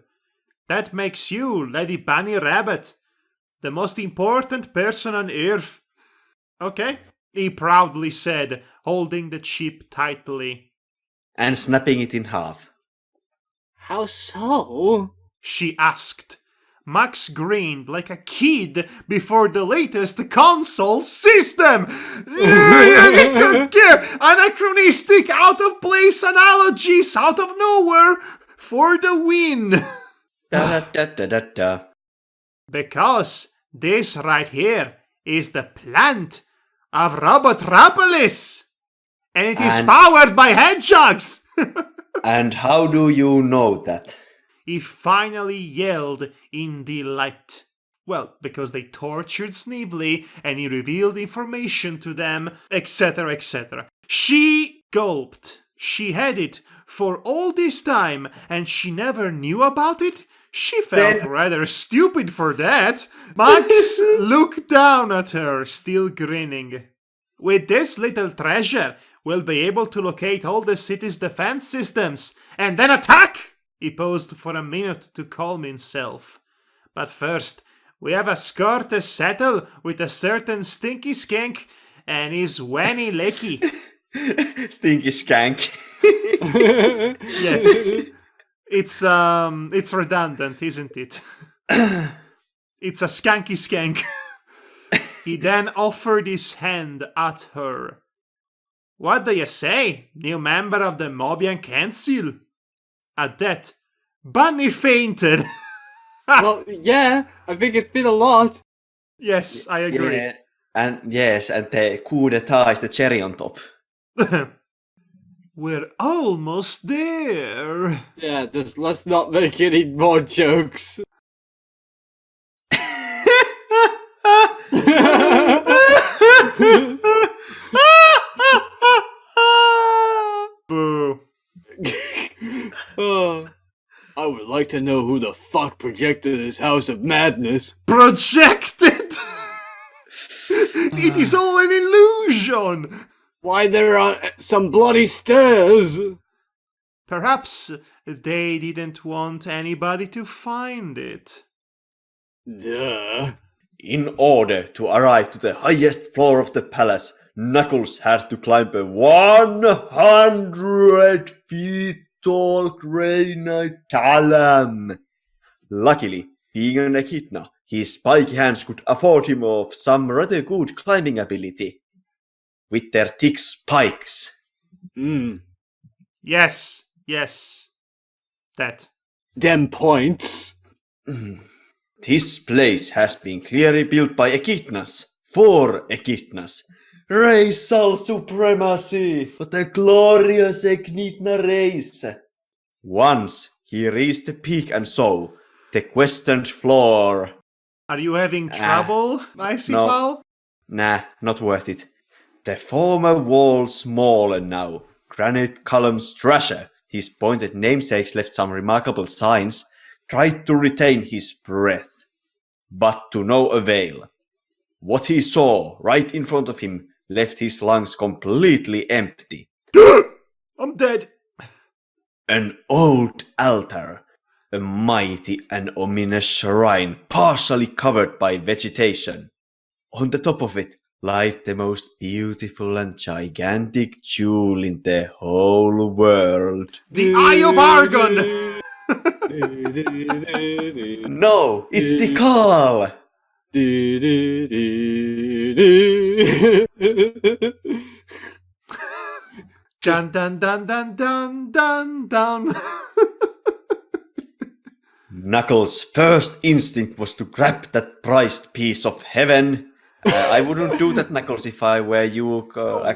That makes you Lady Bunny Rabbit. The most important person on Earth. Okay, he proudly said, holding the chip tightly. And snapping it in half. How so? She asked. Max grinned like a kid before the latest console system. Anachronistic, out of place analogies out of nowhere for the win. Da da da da da. Because this right here is the plant of Robotropolis. And it is And- powered by hedgehogs. And how do you know that? He finally yelled in delight. Well, because they tortured Snively and he revealed information to them, etc., etc. She gulped. She had it for all this time and she never knew about it? She felt rather stupid for that. Max looked down at her, still grinning. With this little treasure, we'll be able to locate all the city's defense systems and then attack! He paused for a minute to calm himself. But first, we have a score to settle with a certain stinky skank and his wanny lecky. Stinky skank. Yes. It's redundant, isn't it? It's a skanky skank. He then offered his hand at her. What do you say, new member of the Mobian Council? At that, Bunny fainted. Well, yeah, I think it's been a lot. Yes, I agree. Yeah. And yes, and the coup d'etat is the cherry on top. We're almost there. Yeah, just let's not make any more jokes. Boo. Oh, I would like to know who the fuck projected this house of madness. Projected! It is all an illusion! Why there are some bloody stairs? Perhaps they didn't want anybody to find it. Duh. In order to arrive to the highest floor of the palace, Knuckles had to climb a 100 feet tall granite column. Luckily, being an echidna, his spiky hands could afford him of some rather good climbing ability. With their thick spikes. Yes. That. Dem points. This place has been clearly built by echidnas, for echidnas. Racial supremacy! What a glorious echidna race! Once he reached the peak and saw the questioned floor. Are you having trouble, Icy no. Pal? Nah, not worth it. The former wall smaller now. Granite columns Thrasher, his pointed namesakes left some remarkable signs, tried to retain his breath. But to no avail. What he saw right in front of him left his lungs completely empty. I'm dead. An old altar, a mighty and ominous shrine partially covered by vegetation. On the top of it lied the most beautiful and gigantic jewel in the whole world. The Eye of Argon! No, it's the call! Dun dun dun dun dun dun dun. Knuckles' first instinct was to grab that prized piece of heaven. I wouldn't do that, Knuckles, if I were you. I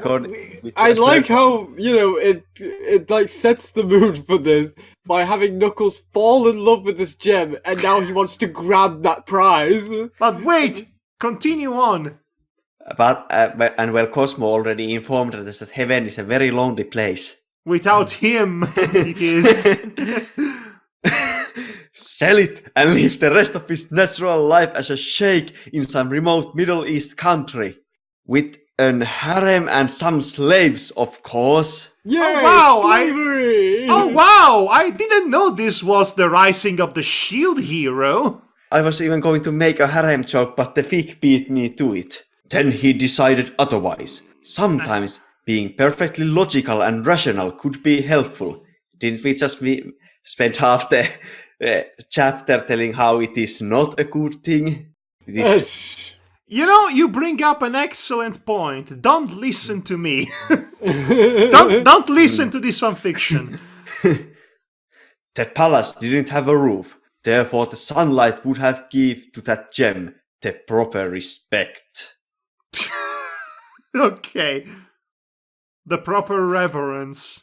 like how, it like sets the mood for this by having Knuckles fall in love with this gem and now he wants to grab that prize. But wait! Continue on. But Cosmo already informed us that heaven is a very lonely place. Without him, it is. Sell it and live the rest of his natural life as a sheikh in some remote Middle East country. With an harem and some slaves, of course. Yeah, wow, slavery! Oh wow! I didn't know this was the Rising of the Shield hero. I was even going to make a harem joke, but the fig beat me to it. Then he decided otherwise. Sometimes being perfectly logical and rational could be helpful. Didn't we just spend half the chapter telling how it is not a good thing? It is You know, you bring up an excellent point. Don't listen to me. don't listen to this fanfiction. The palace didn't have a roof, therefore the sunlight would have given to that gem the proper respect. Okay. The proper reverence.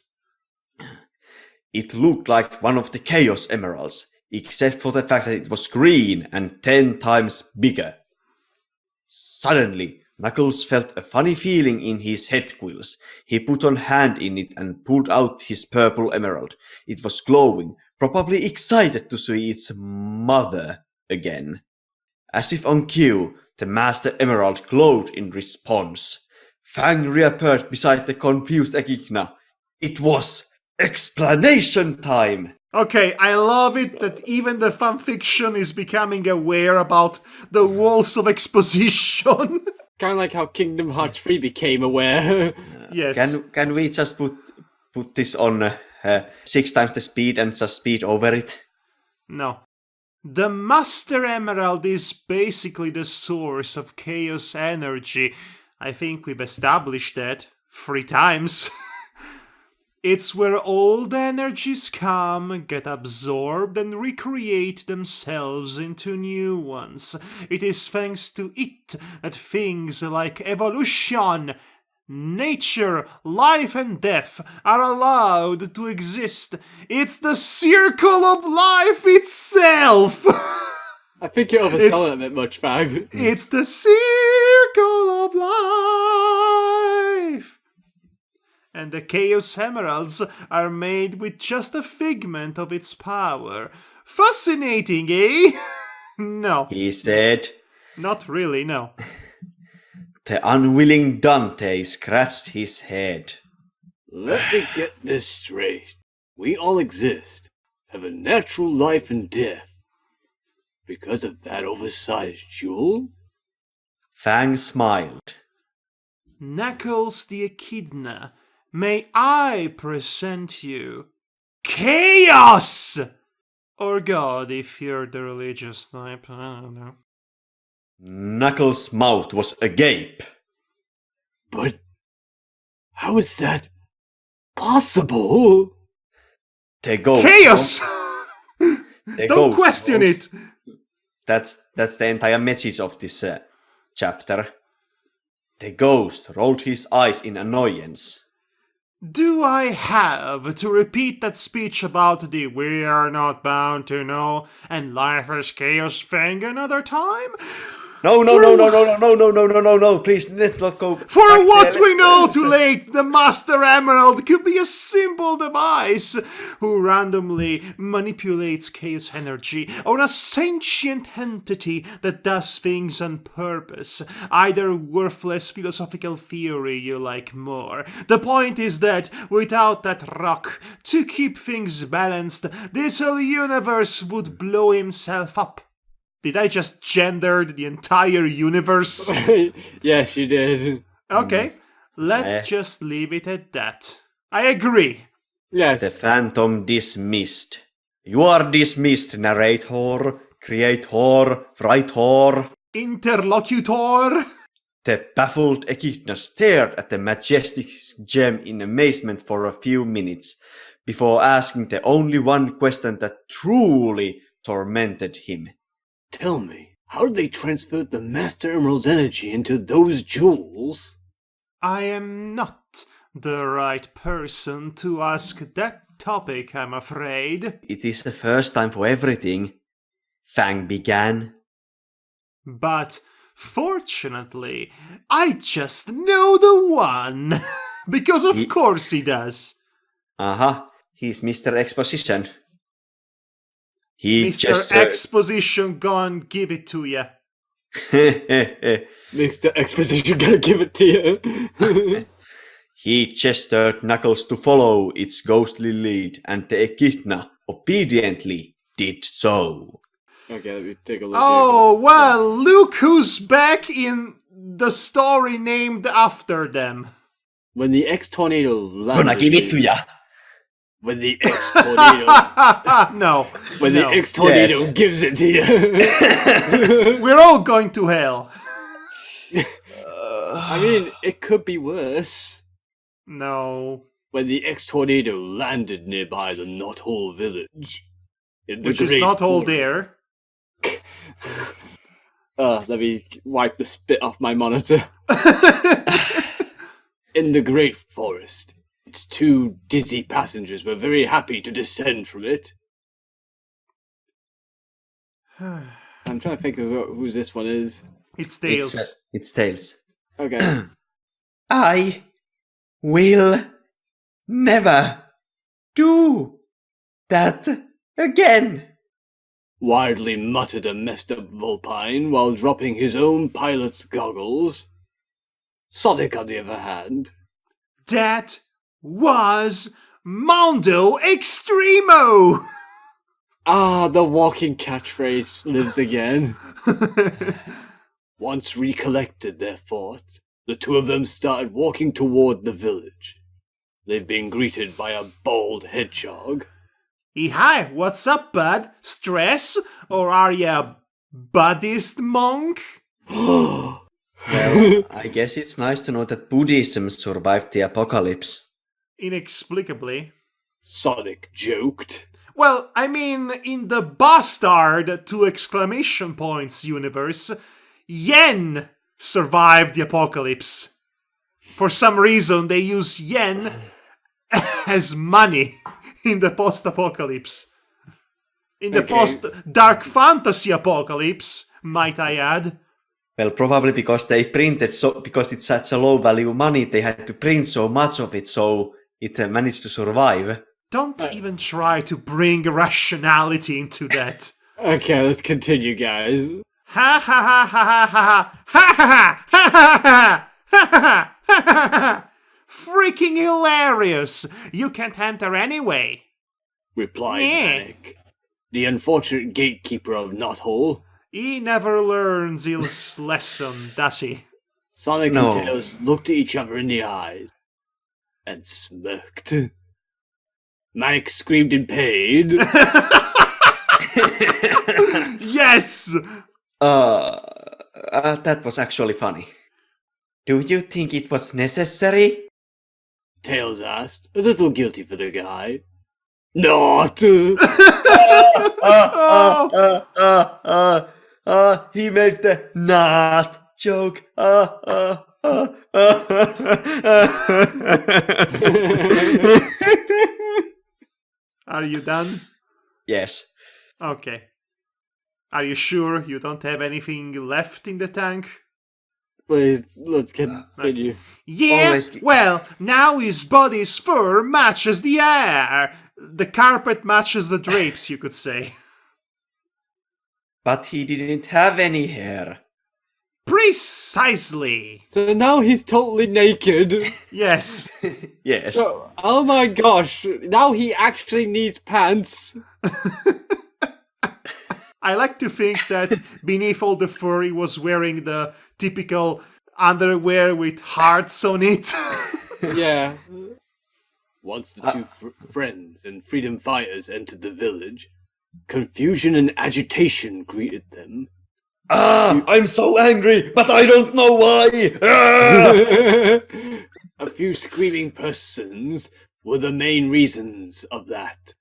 It looked like one of the Chaos Emeralds, except for the fact that it was green and 10 times bigger. Suddenly, Knuckles felt a funny feeling in his head quills. He put a hand in it and pulled out his purple emerald. It was glowing, probably excited to see its mother again. As if on cue, the Master Emerald glowed in response. Fang reappeared beside the confused Echidna. It was explanation time! Okay, I love it that even the fanfiction is becoming aware about the walls of exposition. Kind of like how Kingdom Hearts 3 became aware. Yes. Can we just put this on 6 times the speed and just speed over it? No. The Master Emerald is basically the source of chaos energy. I think we've established that 3 times. It's where old energies come, get absorbed, and recreate themselves into new ones. It is thanks to it that things like evolution, nature, life, and death are allowed to exist. It's the circle of life itself! I think you're overselling it a bit much, Fang. It's the circle of life! And the Chaos Emeralds are made with just a figment of its power. Fascinating, eh? No, He said. not really, no. The unwilling Dante scratched his head. Let me get this straight. We all exist, have a natural life and death. Because of that oversized jewel? Fang smiled. Knuckles the Echidna, may I present you Chaos! Or God, if you're the religious type, I don't know. Knuckles' mouth was agape. But how is that possible? The ghost. Chaos! The Don't ghost question it! That's the entire message of this chapter. The ghost rolled his eyes in annoyance. Do I have to repeat that speech about the "we are not bound to know" and "life is chaos" thing another time? No, please, let's not go. For back what there. we know too late, the Master Emerald could be a simple device who randomly manipulates chaos energy, or a sentient entity that does things on purpose. Either worthless philosophical theory you like more. The point is that without that rock to keep things balanced, this whole universe would blow himself up. Did I just gender the entire universe? Yes, you did. Okay, let's just leave it at that. I agree. Yes. The Phantom dismissed. You are dismissed, narrator, creator, writer. Interlocutor. The baffled Echidna stared at the majestic gem in amazement for a few minutes before asking the only one question that truly tormented him. Tell me, how did they transfer the Master Emerald's energy into those jewels? I am not the right person to ask that topic, I'm afraid. It is the first time for everything, Fang began. But fortunately, I just know the one. Because of course he does. He's Mr. Exposition. He Mr. Exposition, gone, give it to ya. Mr. Exposition gonna give it to you. He gestured Knuckles to follow its ghostly lead, and the Echidna obediently did so. Okay, let me take a look. Oh, well, look who's back in the story named after them. When the X-Tornado landed... Gonna give it to ya. When the X-Tornado... No. when no. the X-Tornado Yes. gives it to you. We're all going to hell. I mean, it could be worse. No. When the X-Tornado landed nearby the Knothole village. In the Which is Great not all Forest. there. Let me wipe the spit off my monitor. In the Great Forest, its two dizzy passengers were very happy to descend from it. I'm trying to think of who this one is. It's Tails. It's Tails. Okay. I will never do that again. Wildly muttered a messed up Vulpine while dropping his own pilot's goggles. Sonic, on the other hand, That was Mondo Extremo! the walking catchphrase lives again. Once recollected their thoughts, the two of them started walking toward the village. They've been greeted by a bald hedgehog. Hey, hi, what's up, bud? Stress? Or are you a Buddhist monk? Well, I guess it's nice to know that Buddhism survived the apocalypse. Inexplicably. Sonic joked. Well, I mean, in the Bastard 2 exclamation points universe, yen survived the apocalypse. For some reason, they use yen as money in the post-apocalypse. In the Okay. post-dark fantasy apocalypse, might I add. Well, probably because they printed because it's such a low value money, they had to print so much of it, so it managed to survive. Don't even try to bring rationality into that. Okay, let's continue, guys. Ha ha ha ha ha ha ha ha ha ha ha ha ha. Freaking hilarious! You can't enter anyway. Replied Yeah. Manic, the unfortunate gatekeeper of Knothole. He never learns his lesson, does he? Sonic No. and Tails looked at each other in the eyes and smirked. Manic screamed in pain. Yes! That was actually funny. Do you think it was necessary? Tails asked, a little guilty for the guy. Not! He made the not joke. Are you done? Yes. Okay. Are you sure you don't have anything left in the tank? Please, let's continue. Yeah, Always- well, now his body's fur matches the air. The carpet matches the drapes, you could say. But he didn't have any hair. Precisely. So now he's totally naked. Yes. Yes. Oh my gosh, now he actually needs pants. I like to think that beneath all the fur he was wearing the typical underwear with hearts on it. Yeah. Once the two friends and freedom fighters entered the village, confusion and agitation greeted them. I'm so angry, but I don't know why. A few screaming persons were the main reasons of that.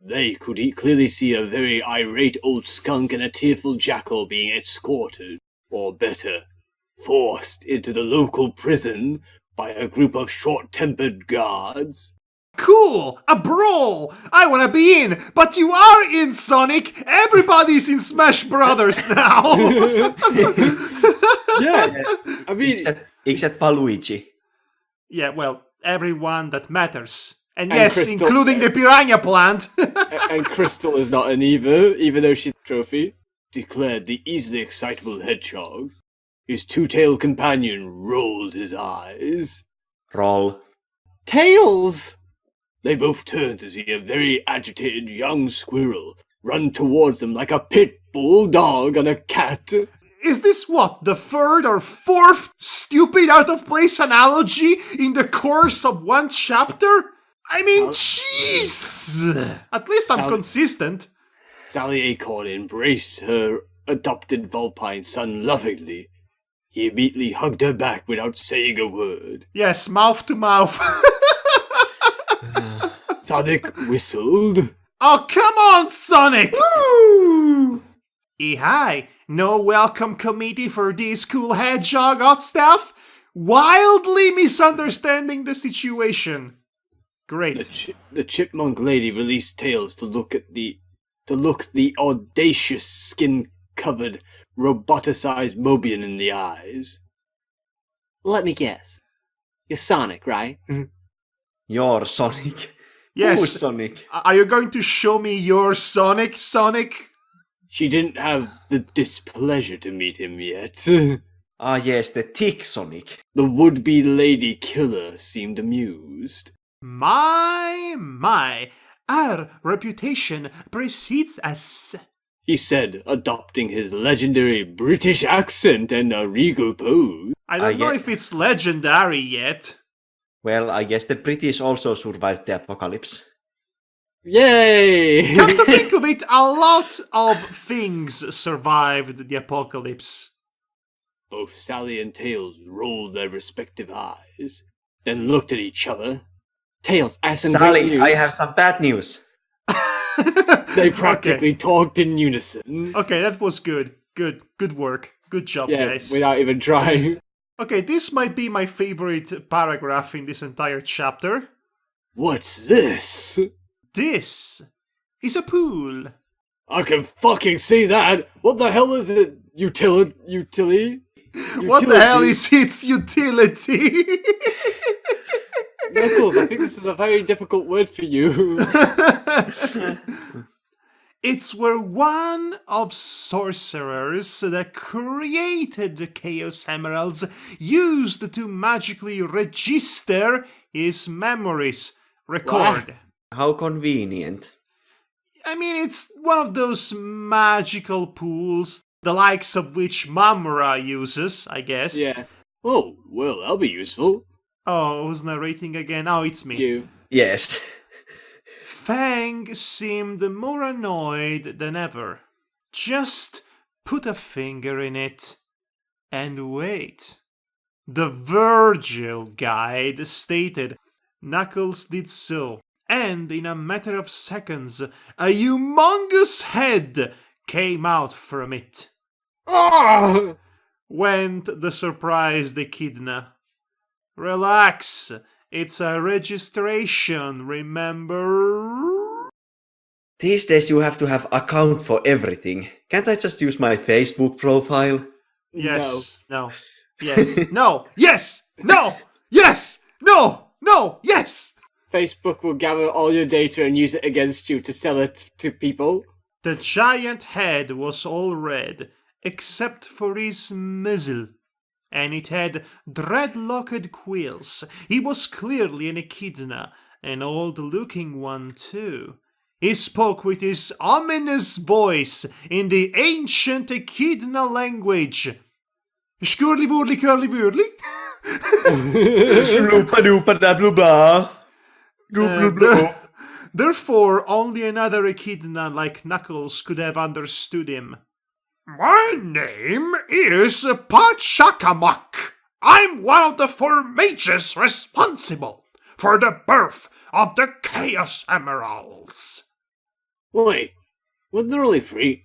They could clearly see a very irate old skunk and a tearful jackal being escorted, or better, forced into the local prison by a group of short-tempered guards. Cool! A brawl! I wanna be in, but you are in, Sonic! Everybody's in Smash Brothers now! Yeah, I mean, Except for Luigi. Yeah, well, everyone that matters. And And yes, Crystal. including the piranha plant. and Crystal is not in either, even though she's a trophy, declared the easily excitable hedgehog. His two-tailed companion rolled his eyes. Roll. Tails! They both turned to see a very agitated young squirrel run towards them like a pit bull dog on a cat. Is this what, the third or fourth stupid out of place analogy in the course of one chapter? I mean, jeez! At least I'm consistent. Sally Acorn embraced her adopted vulpine son lovingly. He immediately hugged her back without saying a word. Yes, mouth to mouth. Sonic whistled. Oh, come on, Sonic! Woo! Hi, no welcome committee for this cool hedgehog hot stuff? Wildly misunderstanding the situation. Great. The chipmunk lady released Tails to look the audacious skin-covered, roboticized Mobian in the eyes. Let me guess. You're Sonic, right? Your Sonic. Yes. Who's Sonic? Are you going to show me your Sonic, Sonic? She didn't have the displeasure to meet him yet. Ah, yes, the tick Sonic. The would-be lady killer seemed amused. My, our reputation precedes us. He said, adopting his legendary British accent and a regal pose. I don't know if it's legendary yet. Well, I guess the British also survived the apocalypse. Yay! Come to think of it, a lot of things survived the apocalypse. Both Sally and Tails rolled their respective eyes, then looked at each other. Tails, I have some great Sally, news. I have some bad news. They practically talked in unison. Okay, that was good. Good work. Good job, guys. Without even trying. Okay, this might be my favorite paragraph in this entire chapter. What's this? This is a pool. I can fucking see that. What the hell is it? Utility? What the hell is its utility? Knuckles, I think this is a very difficult word for you. It's where one of sorcerers that created the Chaos Emeralds used to magically register his memories. Record. How convenient. I mean, it's one of those magical pools, the likes of which Mamura uses, I guess. Yeah. Oh, well, that'll be useful. Oh, who's narrating again? Oh, it's me. You. Yes. Fang seemed more annoyed than ever. Just put a finger in it and wait. The Virgil guide stated Knuckles did so, and in a matter of seconds, a humongous head came out from it. Ah! Went the surprised Echidna. Relax, it's a registration, remember? These days you have to have account for everything. Can't I just use my Facebook profile? Yes, no, yes, no, yes, no, yes, no, yes! Facebook will gather all your data and use it against you to sell it to people. The giant head was all red, except for his muzzle, and it had dreadlocked quills. He was clearly an echidna, an old-looking one too. He spoke with his ominous voice in the ancient echidna language. Shkurly-wurly curly-wurly? Therefore, only another echidna like Knuckles could have understood him. My name is Pachacamuck. I'm one of the four mages responsible for the birth of the Chaos Emeralds. Wait, weren't there only three?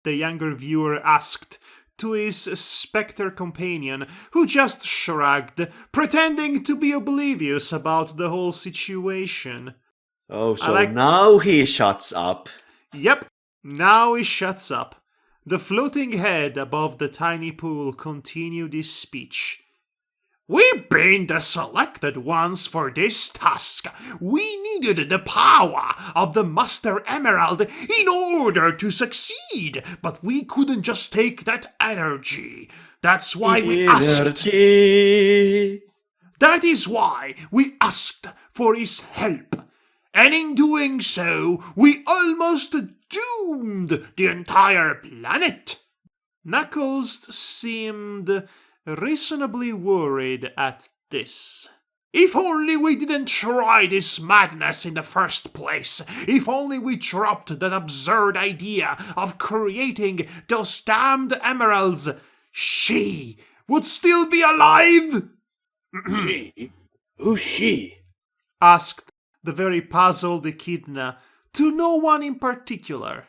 The younger viewer asked to his spectre companion, who just shrugged, pretending to be oblivious about the whole situation. Oh, so now he shuts up. Yep, now he shuts up. The floating head above the tiny pool continued his speech. We've been the selected ones for this task. We needed the power of the Master Emerald in order to succeed, but we couldn't just take that energy. That's why we asked. That is why we asked for his help. And in doing so, we almost doomed the entire planet. Knuckles seemed reasonably worried at this. If only we didn't try this madness in the first place. If only we dropped that absurd idea of creating those damned emeralds. She would still be alive? She? Who's she? Asked the very puzzled Echidna to no one in particular.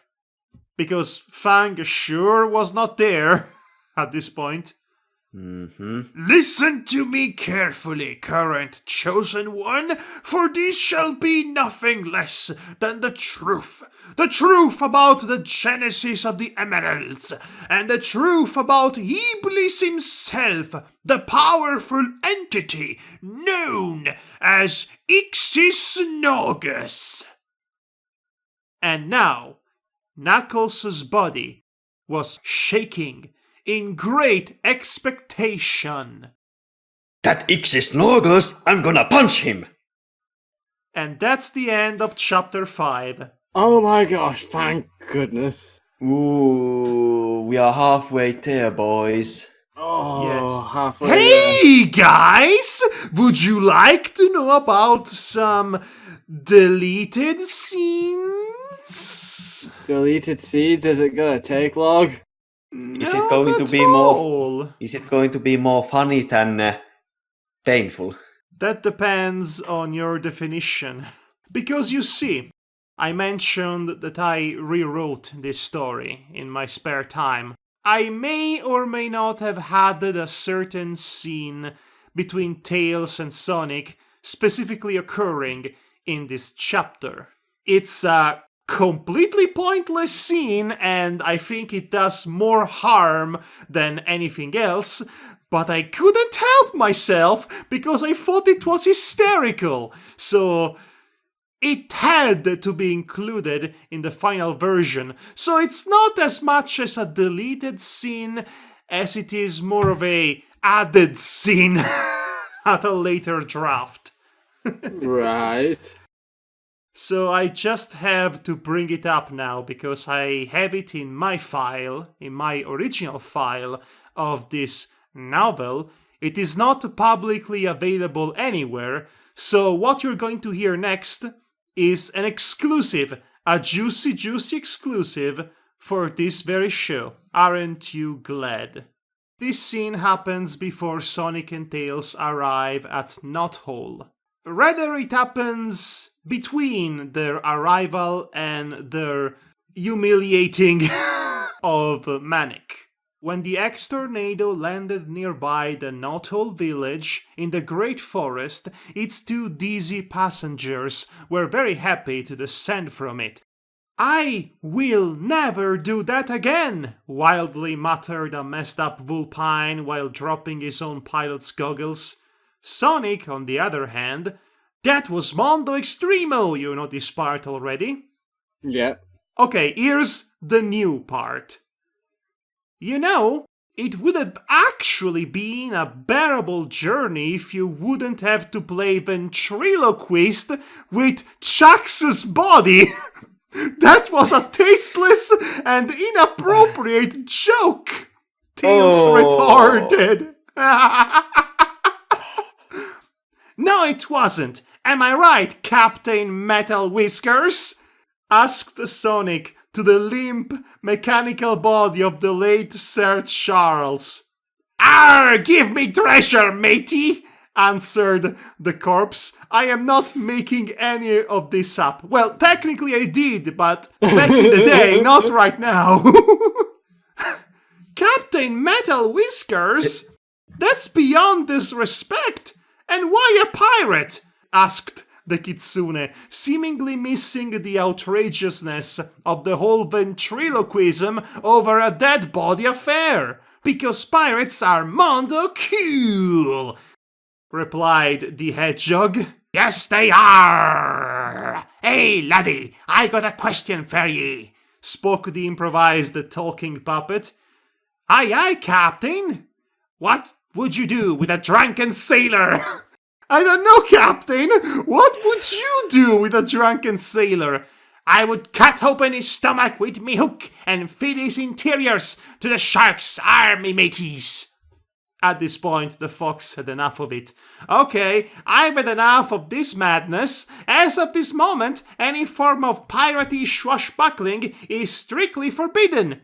Because Fang sure was not there at this point. Listen to me carefully, current chosen one, for this shall be nothing less than the truth. The truth about the genesis of the emeralds, and the truth about Iblis himself, the powerful entity known as Ixis Naugus. And now, Knuckles' body was shaking in great expectation. That Ixis Naugus, I'm gonna punch him! And that's the end of chapter 5. Oh my gosh, thank goodness. Ooh, we are halfway there, boys. Oh, Yes. halfway there. Hey guys! Would you like to know about some deleted scenes? Deleted seeds, is it gonna take long? Is it going to be more? Is it going to be more funny than painful? That depends on your definition. Because you see, I mentioned that I rewrote this story in my spare time. I may or may not have added a certain scene between Tails and Sonic specifically occurring in this chapter. It's a completely pointless scene, and I think it does more harm than anything else, but I couldn't help myself because I thought it was hysterical, so it had to be included in the final version. So it's not as much as a deleted scene as it is more of a added scene at a later draft. Right. So I just have to bring it up now because I have it in my file, in my original file of this novel. It is not publicly available anywhere, so what you're going to hear next is an exclusive, a juicy exclusive for this very show. Aren't you glad? This scene happens before Sonic and Tails arrive at Knothole. Rather, it happens between their arrival and their humiliating of Manic. When the X-Tornado landed nearby the Knothole village in the Great Forest, its two dizzy passengers were very happy to descend from it. "I will never do that again," wildly muttered a messed-up Vulpine while dropping his own pilot's goggles. Sonic, on the other hand, that was Mondo Extremo, you know this part already. Yeah. Okay, here's the new part. You know, it would have actually been a bearable journey if you wouldn't have to play ventriloquist with Chuck's body. That was a tasteless and inappropriate joke. Tails retorted. No, it wasn't. Am I right, Captain Metal Whiskers? Asked Sonic to the limp, mechanical body of the late Sir Charles. "Arr, give me treasure, matey!" answered the corpse. "I am not making any of this up. Well, technically I did, but back in the day, not right now." Captain Metal Whiskers? That's beyond disrespect. And why a pirate? Asked the Kitsune, seemingly missing the outrageousness of the whole ventriloquism over a dead body affair. "Because pirates are mondo cool," replied the hedgehog. "Yes, they are. Hey, laddie, I got a question for ye," spoke the improvised talking puppet. "Aye, aye, Captain. What would you do with a drunken sailor?" "I don't know, Captain. What would you do with a drunken sailor?" I would cut open his stomach with me hook and feed his interiors to the shark's army mateys. At this point, the fox had enough of it. Okay, I've had enough of this madness. As of this moment, any form of piratey swashbuckling is strictly forbidden.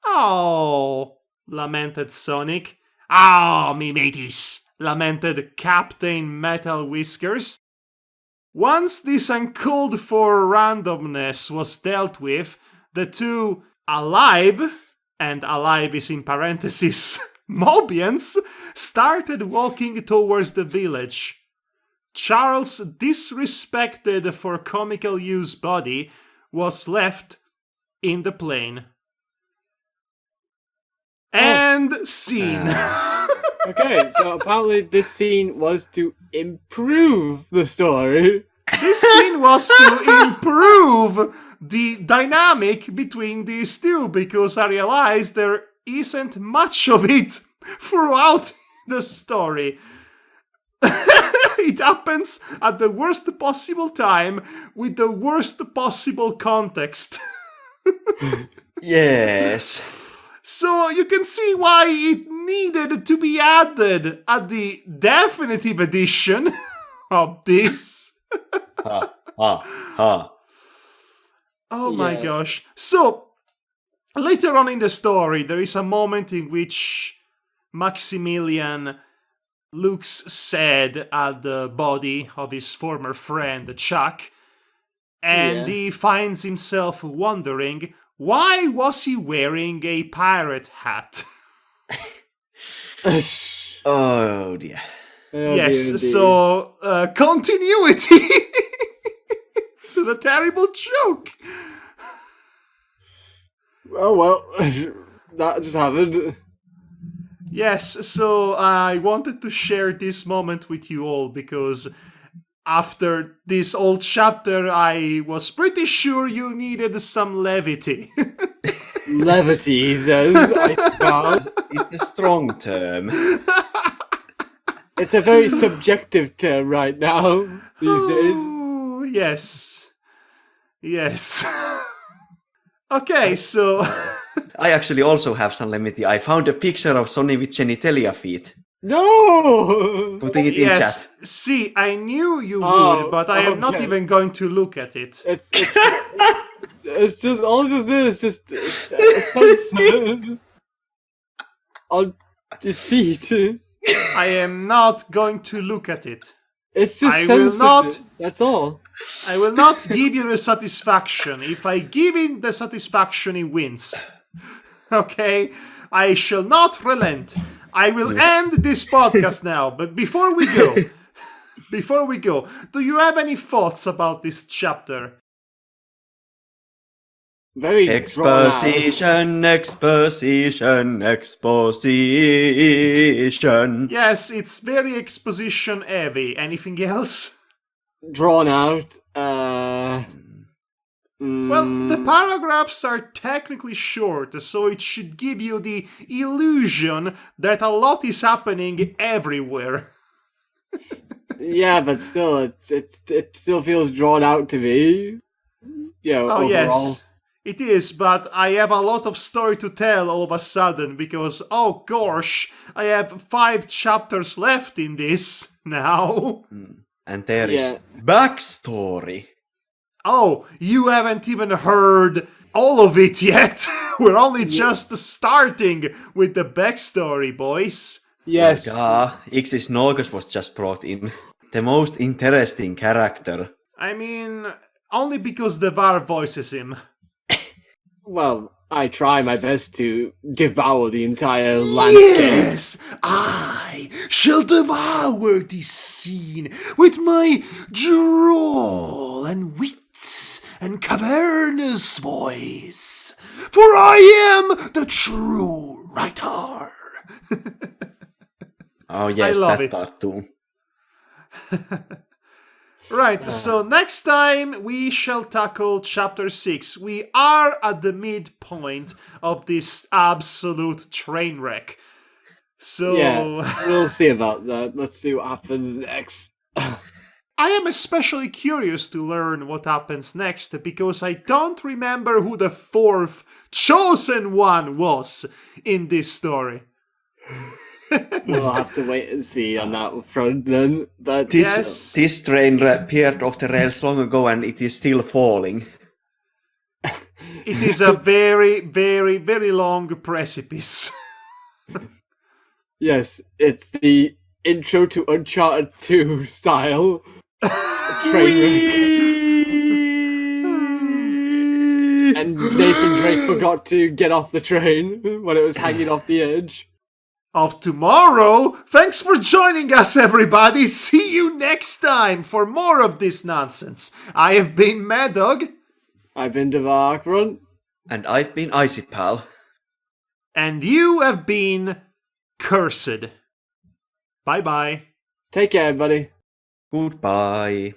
Oh, lamented Sonic. Ah, me mateys, lamented Captain Metal Whiskers. Once this uncalled for randomness was dealt with, the two alive, and alive is in parentheses, Mobians, started walking towards the village. Charles' disrespected for comical use body was left in the plane. And scene. Okay, so apparently this scene was to improve the story. This scene was to improve the dynamic between these two, because I realized there isn't much of it throughout the story. It happens at the worst possible time with the worst possible context. Yes. So you can see why it needed to be added at the definitive edition of this. Ha, ha, ha. Oh my Yeah. gosh. So, later on in the story, there is a moment in which Maximilian looks sad at the body of his former friend, Chuck, and Yeah. he finds himself wondering, why was he wearing a pirate hat? Oh dear. Yes, indeed. so continuity to the terrible joke. Oh well, that just happened. Yes, so I wanted to share this moment with you all because after this old chapter, I was pretty sure you needed some levity. Levity, he says. I suppose. It's a strong term. It's a very subjective term right now, these days. Oh, yes. Yes. Okay, so... I actually also have some levity. I found a picture of Sonny with genitalia feet. No! Putting it in Yes, chat. see, I knew you Oh, would, but I am not okay. even going to look at it. It's just all just this, just censored on his feet. I am not going to look at it. It's just I will censored. not- That's all. I will not give you the satisfaction. If I give him the satisfaction, he wins. Okay? I shall not relent. I will end this podcast now, but before we go, do you have any thoughts about this chapter? Very drawn out. Exposition, exposition, exposition. Yes, it's very exposition heavy. Anything else? Drawn out. Well, the paragraphs are technically short, so it should give you the illusion that a lot is happening everywhere. Yeah, but still, it still feels drawn out to me. Yeah. Oh, overall. yes, it is, but I have a lot of story to tell all of a sudden because, oh gosh, I have 5 chapters left in this now. And there is Yeah. backstory. Oh, you haven't even heard all of it yet. We're only just starting with the backstory, boys. Yes. Ixis Norgus was just brought in. The most interesting character. I mean, only because the VAR voices him. Well, I try my best to devour the entire landscape. Yes, I shall devour this scene with my droll and wit and cavernous voice, for I am the true writer. Oh yes, I love that it. part too. Right, so next time we shall tackle chapter 6. We are at the midpoint of this absolute train wreck. So, Yeah, we'll see about that. Let's see what happens next. I am especially curious to learn what happens next because I don't remember who the fourth chosen one was in this story. We'll have to wait and see on that front then. But This train appeared off the rails long ago and it is still falling. It is a very, very, very long precipice. yes, it's the intro to Uncharted 2 style train wreck. And Nathan Drake forgot to get off the train when it was hanging off the edge. Of tomorrow. Thanks for joining us, everybody. See you next time for more of this nonsense. I have been Madhog. I've been Devakron. And I've been Icy Pal. And you have been Cursed. Bye-bye. Take care, everybody. Goodbye.